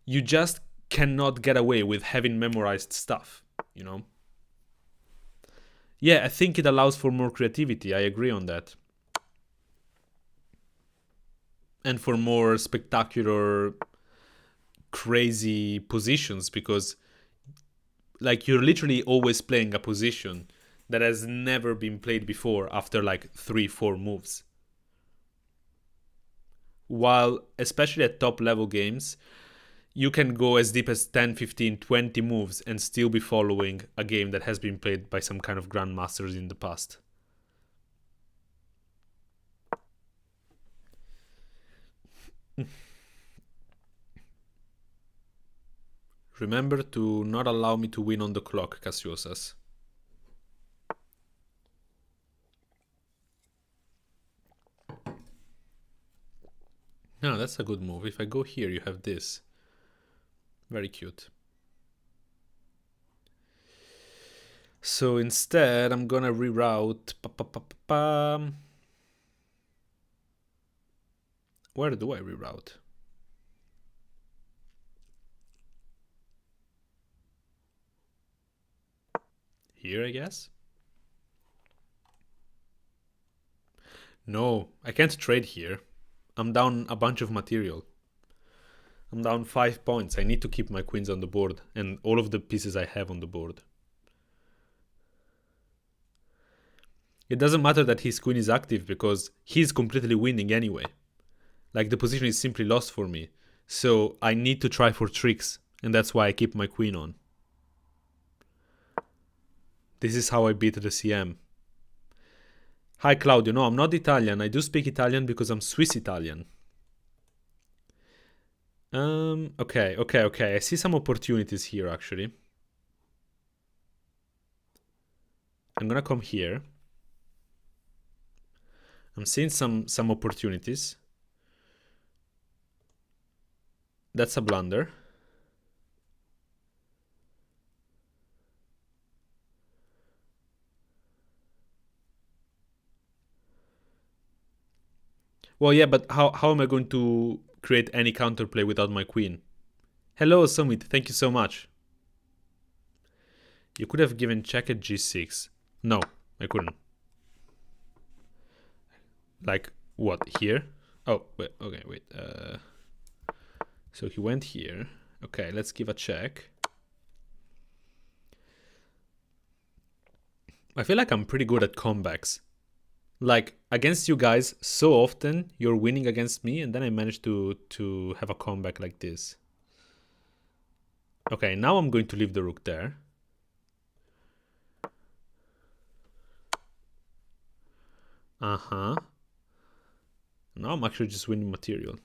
Speaker 1: you just cannot get away with having memorized stuff, you know? Yeah, I think it allows for more creativity, I agree on that. And for more spectacular, crazy positions, because like you're literally always playing a position that has never been played before after like 3-4 moves. While, especially at top level games, you can go as deep as 10, 15, 20 moves and still be following a game that has been played by some kind of grandmasters in the past. Remember to not allow me to win on the clock, Casiosas. No, that's a good move. If I go here, you have this. Very cute. So instead, I'm gonna reroute. Where do I reroute? Here, I guess? No, I can't trade here. I'm down a bunch of material. I'm down 5 points. I need to keep my queens on the board and all of the pieces I have on the board. It doesn't matter that his queen is active because he's completely winning anyway. Like the position is simply lost for me. So I need to try for tricks and that's why I keep my queen on. This is how I beat the CM. Hi Claudio, no, I'm not Italian. I do speak Italian because I'm Swiss Italian. Okay. I see some opportunities here actually. I'm gonna come here. I'm seeing some opportunities. That's a blunder. Well, yeah, but how am I going to create any counterplay without my queen? Hello, Summit. Thank you so much. You could have given check at g6. No, I couldn't. Like, what, here? Oh, wait, okay, wait. So he went here. Okay, let's give a check. I feel like I'm pretty good at comebacks. Like, against you guys, so often you're winning against me, and then I managed to have a comeback like this. Okay, now I'm going to leave the rook there. Uh-huh. Now I'm actually just winning material.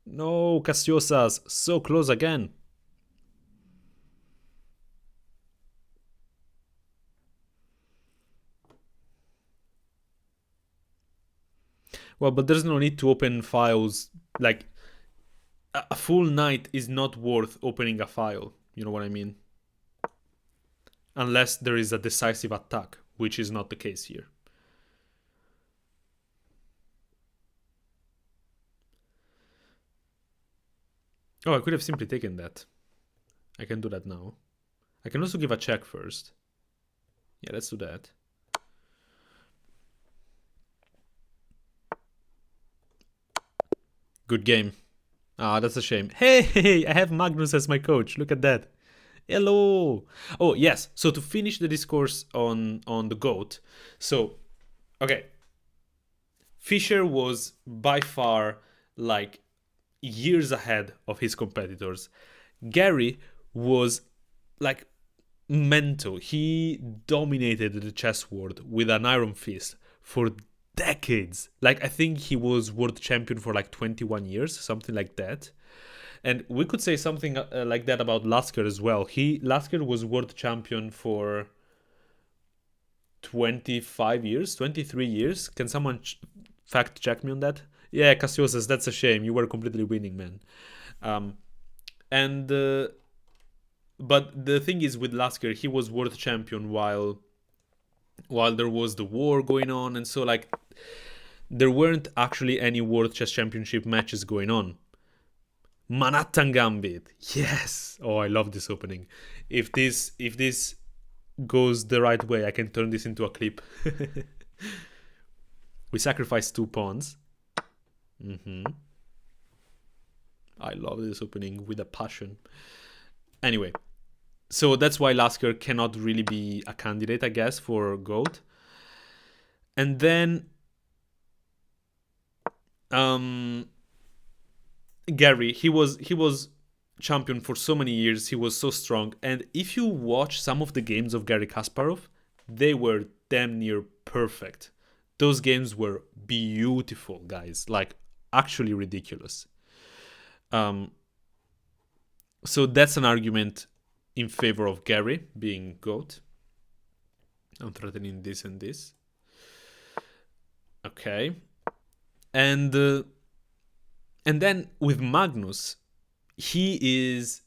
Speaker 1: No, Castiosas, so close again. Well, but there's no need to open files. Like, a full knight is not worth opening a file. You know what I mean? Unless there is a decisive attack, which is not the case here. Oh, I could have simply taken that. I can do that now. I can also give a check first. Yeah, let's do that. Good game. Ah, that's a shame. Hey, I have Magnus as my coach. Look at that. Hello. Oh, yes. So to finish the discourse on the GOAT. So, okay. Fischer was by far like years ahead of his competitors. Gary was like mental. He dominated the chess world with an iron fist for decades. Like, I think he was world champion for like 21 years, something like that. And we could say something like that about Lasker as well. Lasker was world champion for 25 years, 23 years. Can someone fact check me on that? Yeah, Cassiosas, that's a shame. You were completely winning, man. But the thing is with Lasker, he was world champion while there was the war going on, and so like there weren't actually any world chess championship matches going on. Manhattan Gambit, yes. Oh, I love this opening. If this goes the right way, I can turn this into a clip. We sacrificed 2 pawns. I love this opening with a passion. Anyway, so that's why Lasker cannot really be a candidate, I guess, for GOAT. And then Gary, he was champion for so many years. He was so strong. And if you watch some of the games of Gary Kasparov, they were damn near perfect. Those games were beautiful, guys. Like, actually ridiculous. So that's an argument in favor of Gary being GOAT. I'm threatening this and this. Okay. And then with Magnus, he is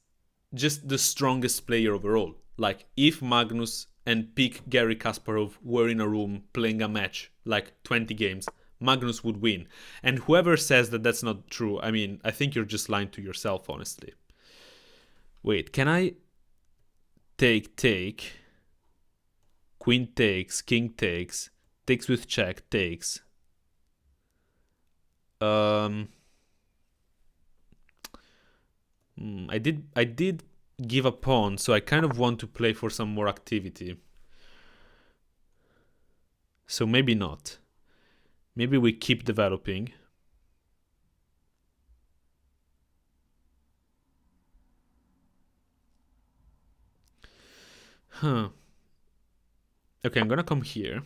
Speaker 1: just the strongest player overall. Like, if Magnus and peak Gary Kasparov were in a room playing a match, like 20 games, Magnus would win. And whoever says that that's not true, I mean, I think you're just lying to yourself, honestly. Wait, can I take, queen takes, king takes with check, takes. I did give a pawn, so I kind of want to play for some more activity. So maybe not. Maybe we keep developing. Huh. Okay, I'm gonna come here.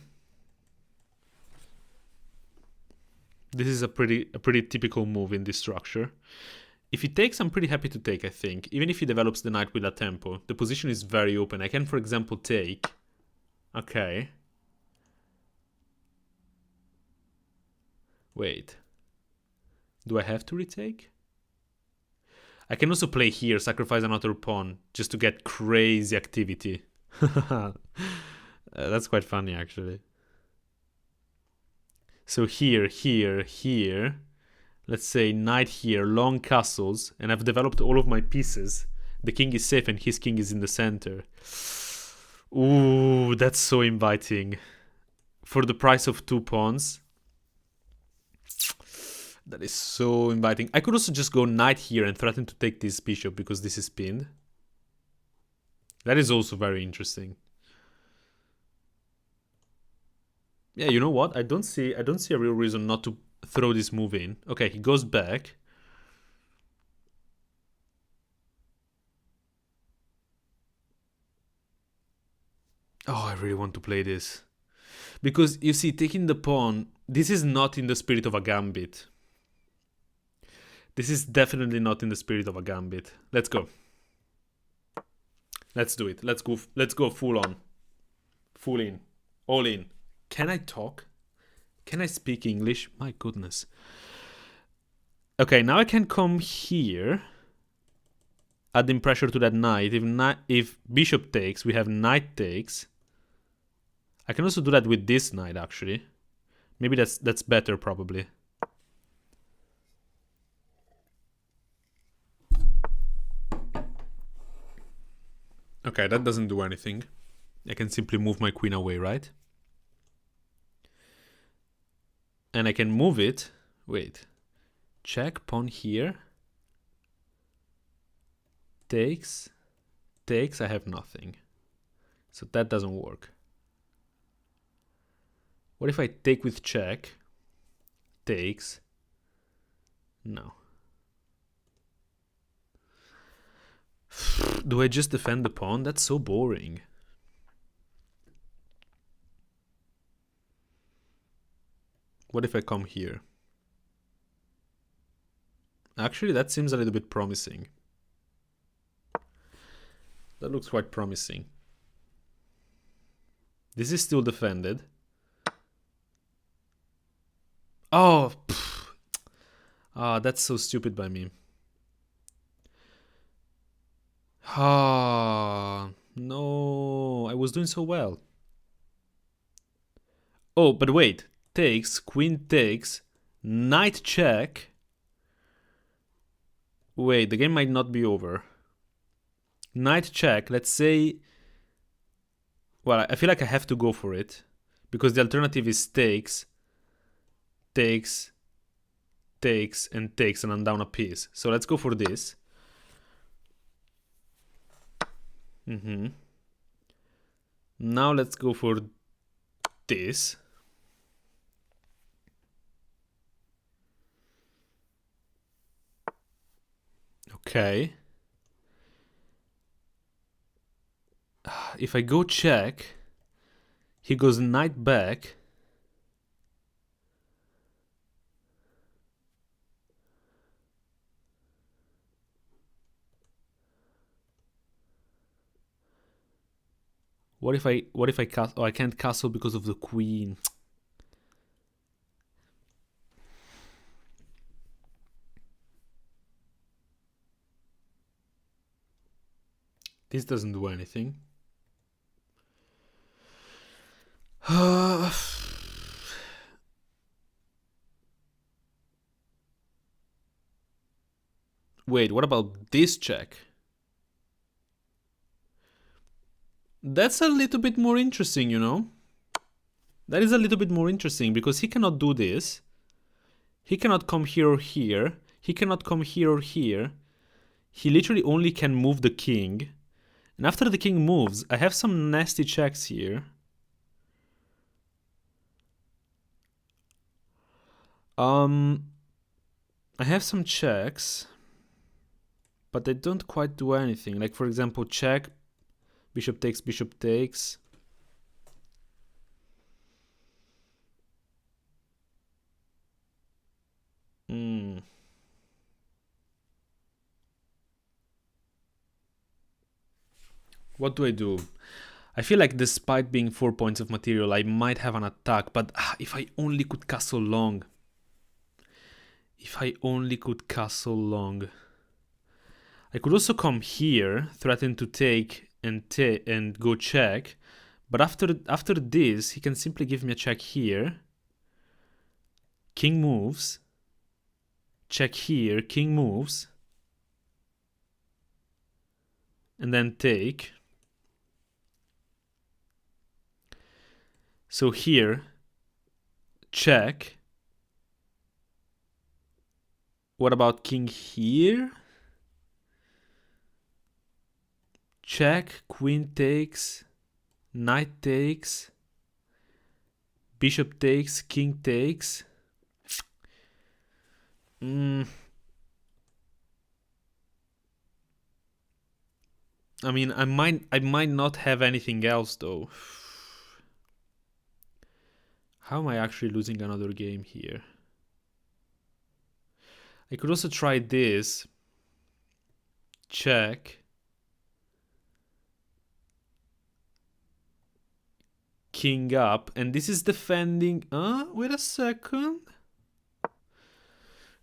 Speaker 1: This is a pretty typical move in this structure. If he takes, I'm pretty happy to take, I think. Even if he develops the knight with a tempo. The position is very open. I can, for example, take. Okay. Wait. Do I have to retake? I can also play here, sacrifice another pawn, just to get crazy activity. That's quite funny, actually. So here, here, here. Let's say knight here, long castles, and I've developed all of my pieces. The king is safe and his king is in the center. Ooh, that's so inviting. For the price of 2 pawns. That is so inviting. I could also just go knight here and threaten to take this bishop because this is pinned. That is also very interesting. Yeah, you know what? I don't see a real reason not to throw this move in. Okay, he goes back. Oh, I really want to play this. Because, you see, taking the pawn, this is not in the spirit of a gambit. This is definitely not in the spirit of a gambit. Let's go. Let's do it. Let's go full on. Full in. All in. Can I talk? Can I speak English? My goodness. Okay, now I can come here. Adding pressure to that knight. If bishop takes, we have knight takes. I can also do that with this knight, actually. Maybe that's better, probably. Okay, that doesn't do anything. I can simply move my queen away, right? And I can move it. Wait. Check, pawn here. Takes. Takes, I have nothing. So that doesn't work. What if I take with check? Takes. No. Do I just defend the pawn? That's so boring. What if I come here? Actually, that seems a little bit promising. That looks quite promising. This is still defended. Oh, that's so stupid by me. Ah, no, I was doing so well. Oh, but wait, takes, queen takes, knight check. Wait, the game might not be over. Knight check, let's say... Well, I feel like I have to go for it. Because the alternative is takes, takes, takes, and takes, and I'm down a piece. So let's go for this. Now let's go for this. Okay. If I go check, he goes knight back. What if I castle? Oh, I can't castle because of the queen. This doesn't do anything. Wait, what about this check? That's a little bit more interesting, you know? That is a little bit more interesting because he cannot do this. He cannot come here or here. He cannot come here or here. He literally only can move the king. And after the king moves, I have some nasty checks here. I have some checks, but they don't quite do anything. Like, for example, check, bishop takes, bishop takes. What do I do? I feel like despite being 4 points of material, I might have an attack, but if I only could castle long. If I only could castle long. I could also come here, threaten to take and go check, but after this, he can simply give me a check here. King moves. Check here, king moves. And then take. So here, check. What about king here? Check, queen takes, knight takes, bishop takes, king takes. I mean, I might not have anything else though. How am I actually losing another game here? I could also try this. Check. King up, and this is defending. Wait a second.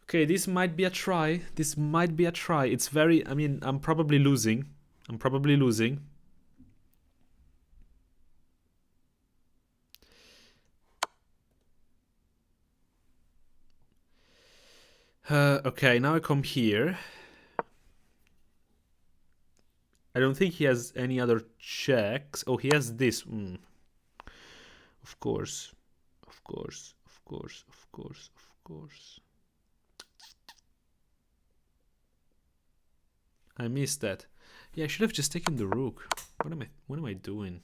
Speaker 1: Okay, this might be a try. This might be a try. It's very. I mean, I'm probably losing. Okay, now I come here. I don't think he has any other checks. Oh, he has this. Of course. I missed that. Yeah, I should have just taken the rook. What am I doing?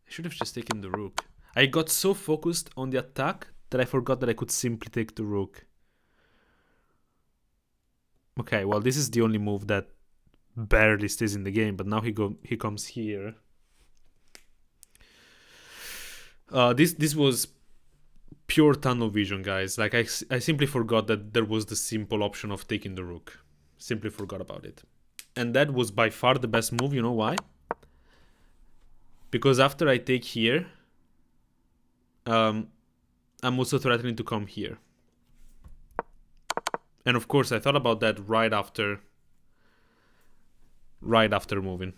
Speaker 1: I should have just taken the rook. I got so focused on the attack that I forgot that I could simply take the rook. Okay, well, this is the only move that barely stays in the game, but now he comes here. This was pure tunnel vision, guys. Like, I simply forgot that there was the simple option of taking the rook. Simply forgot about it. And that was by far the best move. You know why? Because after I take here, I'm also threatening to come here. And of course, I thought about that right after moving.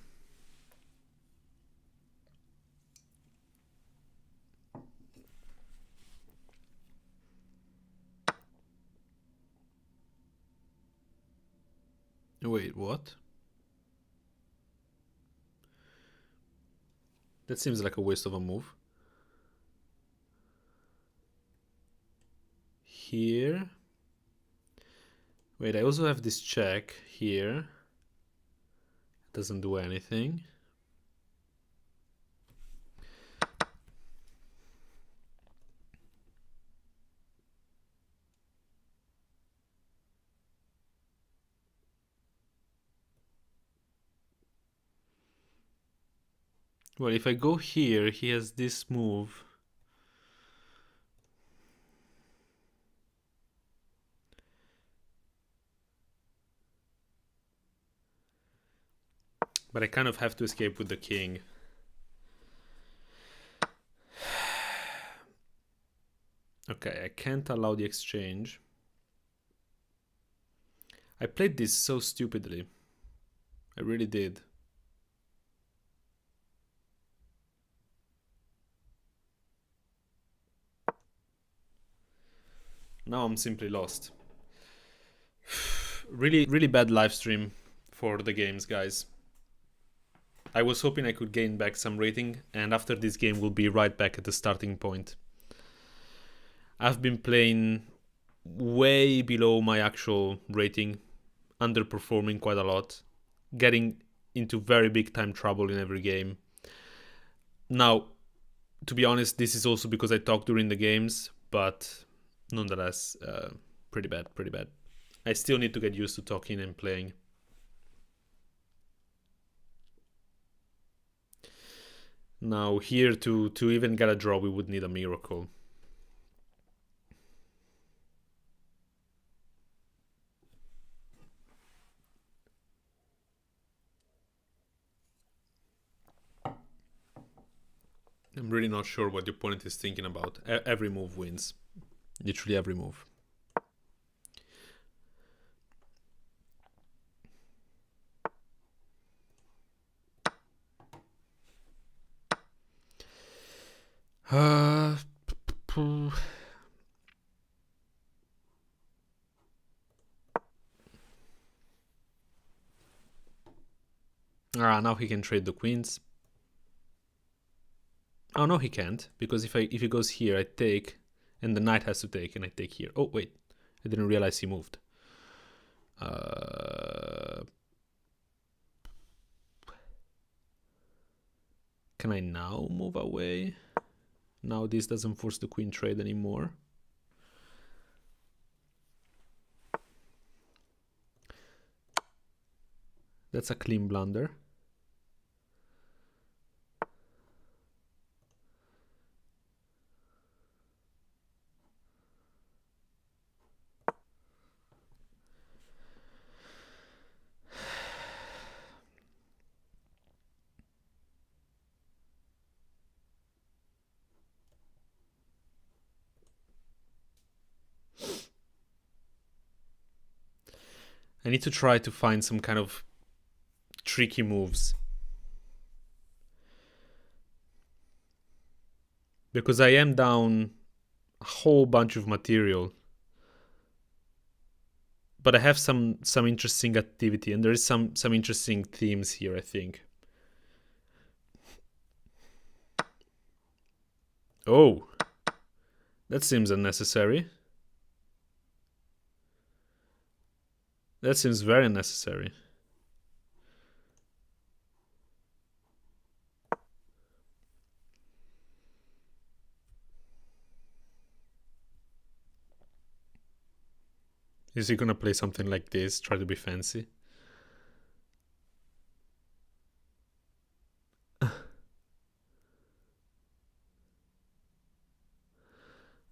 Speaker 1: Wait, what? That seems like a waste of a move. Here. Wait, I also have this check here. Doesn't do anything. Well, if I go here, he has this move. But I kind of have to escape with the king. Okay, I can't allow the exchange. I played this so stupidly. I really did. Now I'm simply lost. Really, really bad live stream for the games, guys. I was hoping I could gain back some rating, and after this game we'll be right back at the starting point. I've been playing way below my actual rating, underperforming quite a lot, getting into very big time trouble in every game. Now, to be honest, this is also because I talk during the games, but nonetheless, pretty bad. I still need to get used to talking and playing. Now here to even get a draw, we would need a miracle. I'm really not sure what the opponent is thinking about. Every move wins. Literally every move. Now he can trade the queens. Oh no, he can't, because if he goes here, I take, and the knight has to take, and I take here. Oh wait, I didn't realize he moved. Can I now move away? Now this doesn't force the queen trade anymore. That's a clean blunder. I need to try to find some kind of tricky moves. Because I am down a whole bunch of material. But I have some interesting activity, and there is some interesting themes here, I think. Oh, that seems unnecessary. That seems very unnecessary. Is he gonna play something like this, try to be fancy?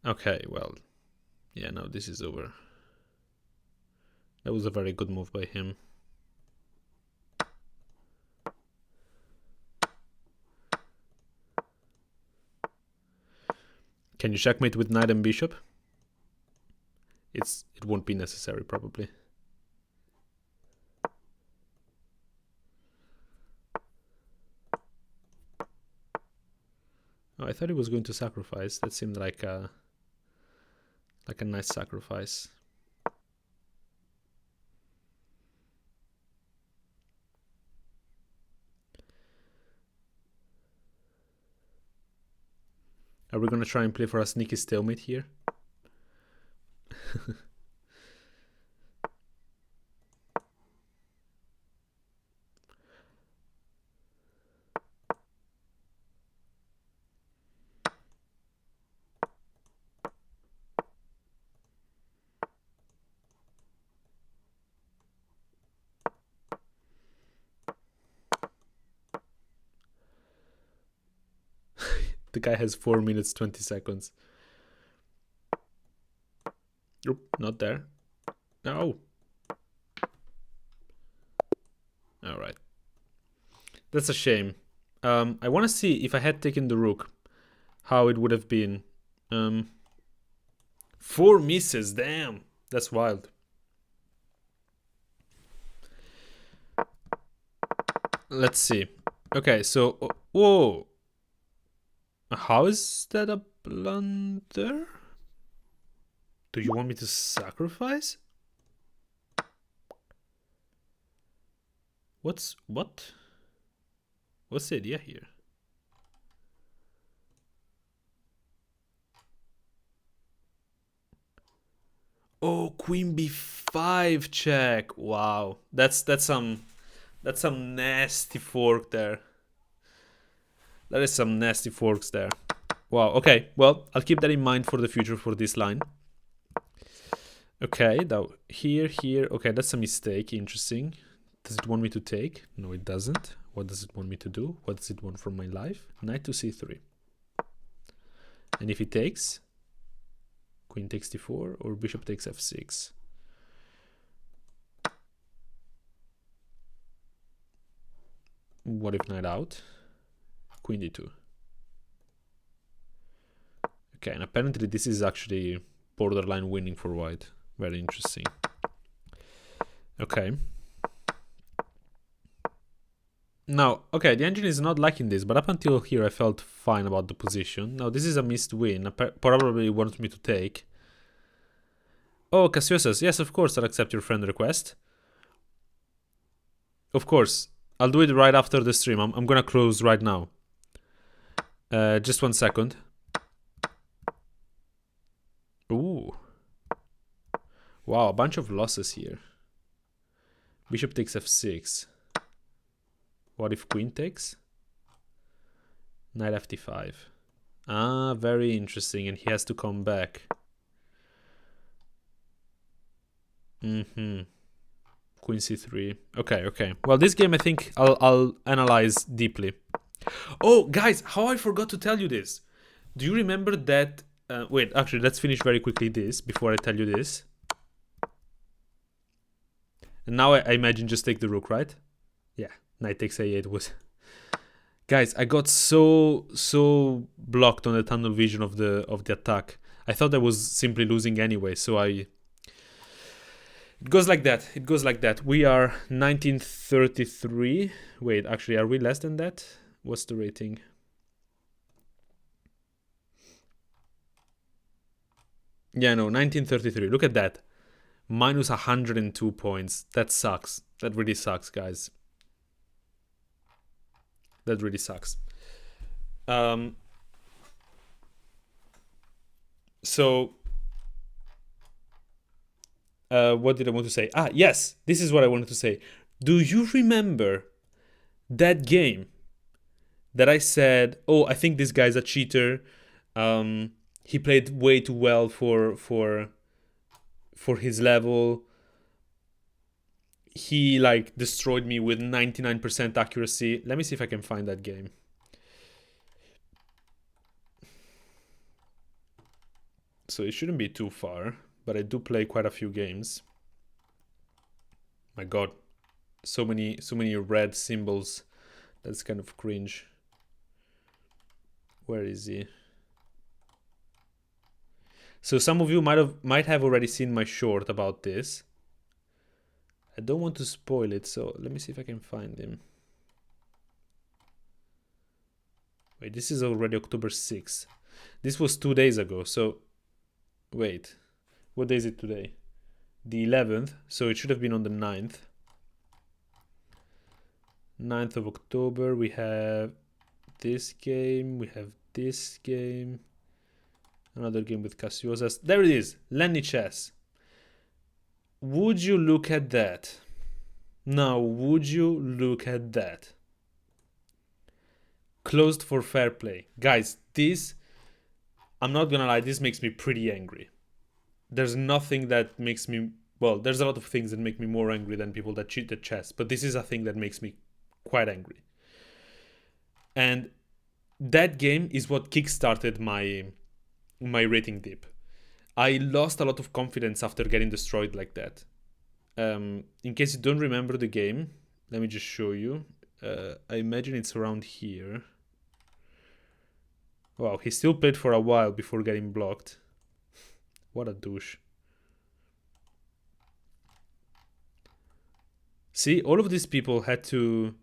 Speaker 1: Okay, well, yeah, no, this is over. That was a very good move by him. Can you checkmate with knight and bishop? It won't be necessary, probably. Oh, I thought he was going to sacrifice. That seemed like a nice sacrifice. Are we gonna try and play for a sneaky stalemate here? The guy has 4 minutes 20 seconds. Nope, not there. No. All right. That's a shame. I want to see if I had taken the rook, how it would have been. 4 misses, damn. That's wild. Let's see. Okay, so... Whoa. How is that a blunder? Do you want me to sacrifice? What? What's the idea here? Oh, queen b5 check. Wow, that's some nasty fork there. That is some nasty forks there. Wow. Okay. Well, I'll keep that in mind for the future for this line. Okay. Now here. Okay, that's a mistake. Interesting. Does it want me to take? No, it doesn't. What does it want me to do? What does it want from my life? Knight to c3. And if it takes, queen takes d4 or bishop takes f6. What if knight out? Queen d2. Okay, and apparently this is actually borderline winning for white. Very interesting. Okay. Now, okay, the engine is not liking this, but up until here I felt fine about the position. Now, this is a missed win. Probably wants me to take. Oh, Casio says, yes, of course, I'll accept your friend request. Of course, I'll do it right after the stream. I'm gonna close right now. Just 1 second. Ooh. Wow, a bunch of losses here. Bishop takes f6. What if queen takes? Knight ft5. Ah, very interesting, and he has to come back. Queen c3. Okay. Well, this game I think I'll analyze deeply. Oh, guys, how I forgot to tell you this. Do you remember that... wait, actually, let's finish very quickly this before I tell you this. And now I imagine just take the rook, right? Yeah. Knight takes a8 was... Guys, I got so blocked on the tunnel vision of the attack. I thought I was simply losing anyway, so it goes like that. It goes like that. We are 1933. Wait, actually, are we less than that? What's the rating? Yeah, no, 1933. Look at that. Minus 102 points. That sucks. That really sucks, guys. That really sucks. So, what did I want to say? Ah, yes, this is what I wanted to say. Do you remember that game that I said, oh, I think this guy's a cheater. He played way too well for his level. He like destroyed me with 99% accuracy. Let me see if I can find that game. So it shouldn't be too far, but I do play quite a few games. My god, so many red symbols. That's kind of cringe. Where is he? So some of you might have already seen my short about this. I don't want to spoil it, so let me see if I can find him. Wait, this is already October 6th. This was 2 days ago, so... Wait, what day is it today? The 11th, so it should have been on the 9th. 9th of October, we have this game, we have this game. Another game with Casiosas. There it is, Lenny Chess. Would you look at that? Now, would you look at that? Closed for fair play. Guys, this, I'm not gonna lie, this makes me pretty angry. There's nothing that makes me, well, there's a lot of things that make me more angry than people that cheat at chess, but this is a thing that makes me quite angry. And that game is what kickstarted my rating dip. I lost a lot of confidence after getting destroyed like that. In case you don't remember the game, let me just show you. I imagine it's around here. Wow, he still played for a while before getting blocked. What a douche. See, all of these people had to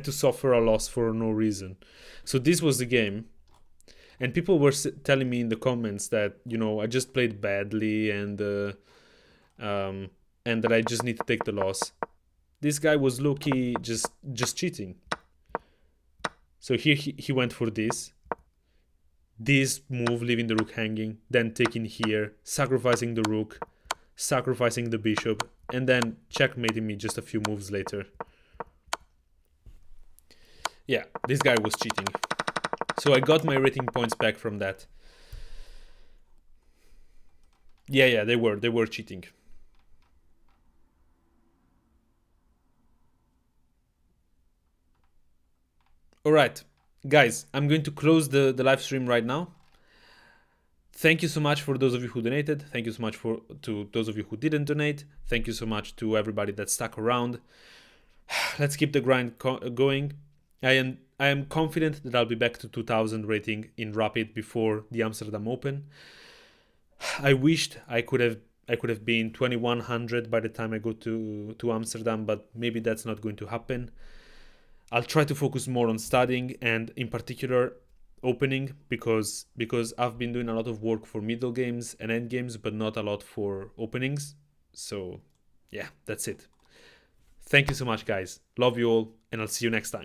Speaker 1: suffer a loss for no reason. So this was the game. And people were telling me in the comments that, you know, I just played badly and that I just need to take the loss. This guy was low-key just cheating. So here he went for this. This move, leaving the rook hanging, then taking here, sacrificing the rook, sacrificing the bishop, and then checkmating me just a few moves later. Yeah, this guy was cheating. So I got my rating points back from that. Yeah, they were cheating. Alright, guys, I'm going to close the live stream right now. Thank you so much for those of you who donated. Thank you so much to those of you who didn't donate. Thank you so much to everybody that stuck around. Let's keep the grind going. I am confident that I'll be back to 2000 rating in Rapid before the Amsterdam Open. I wished I could have been 2100 by the time I go to Amsterdam, but maybe that's not going to happen. I'll try to focus more on studying and in particular opening because I've been doing a lot of work for middle games and end games, but not a lot for openings. So yeah, that's it. Thank you so much, guys. Love you all, and I'll see you next time.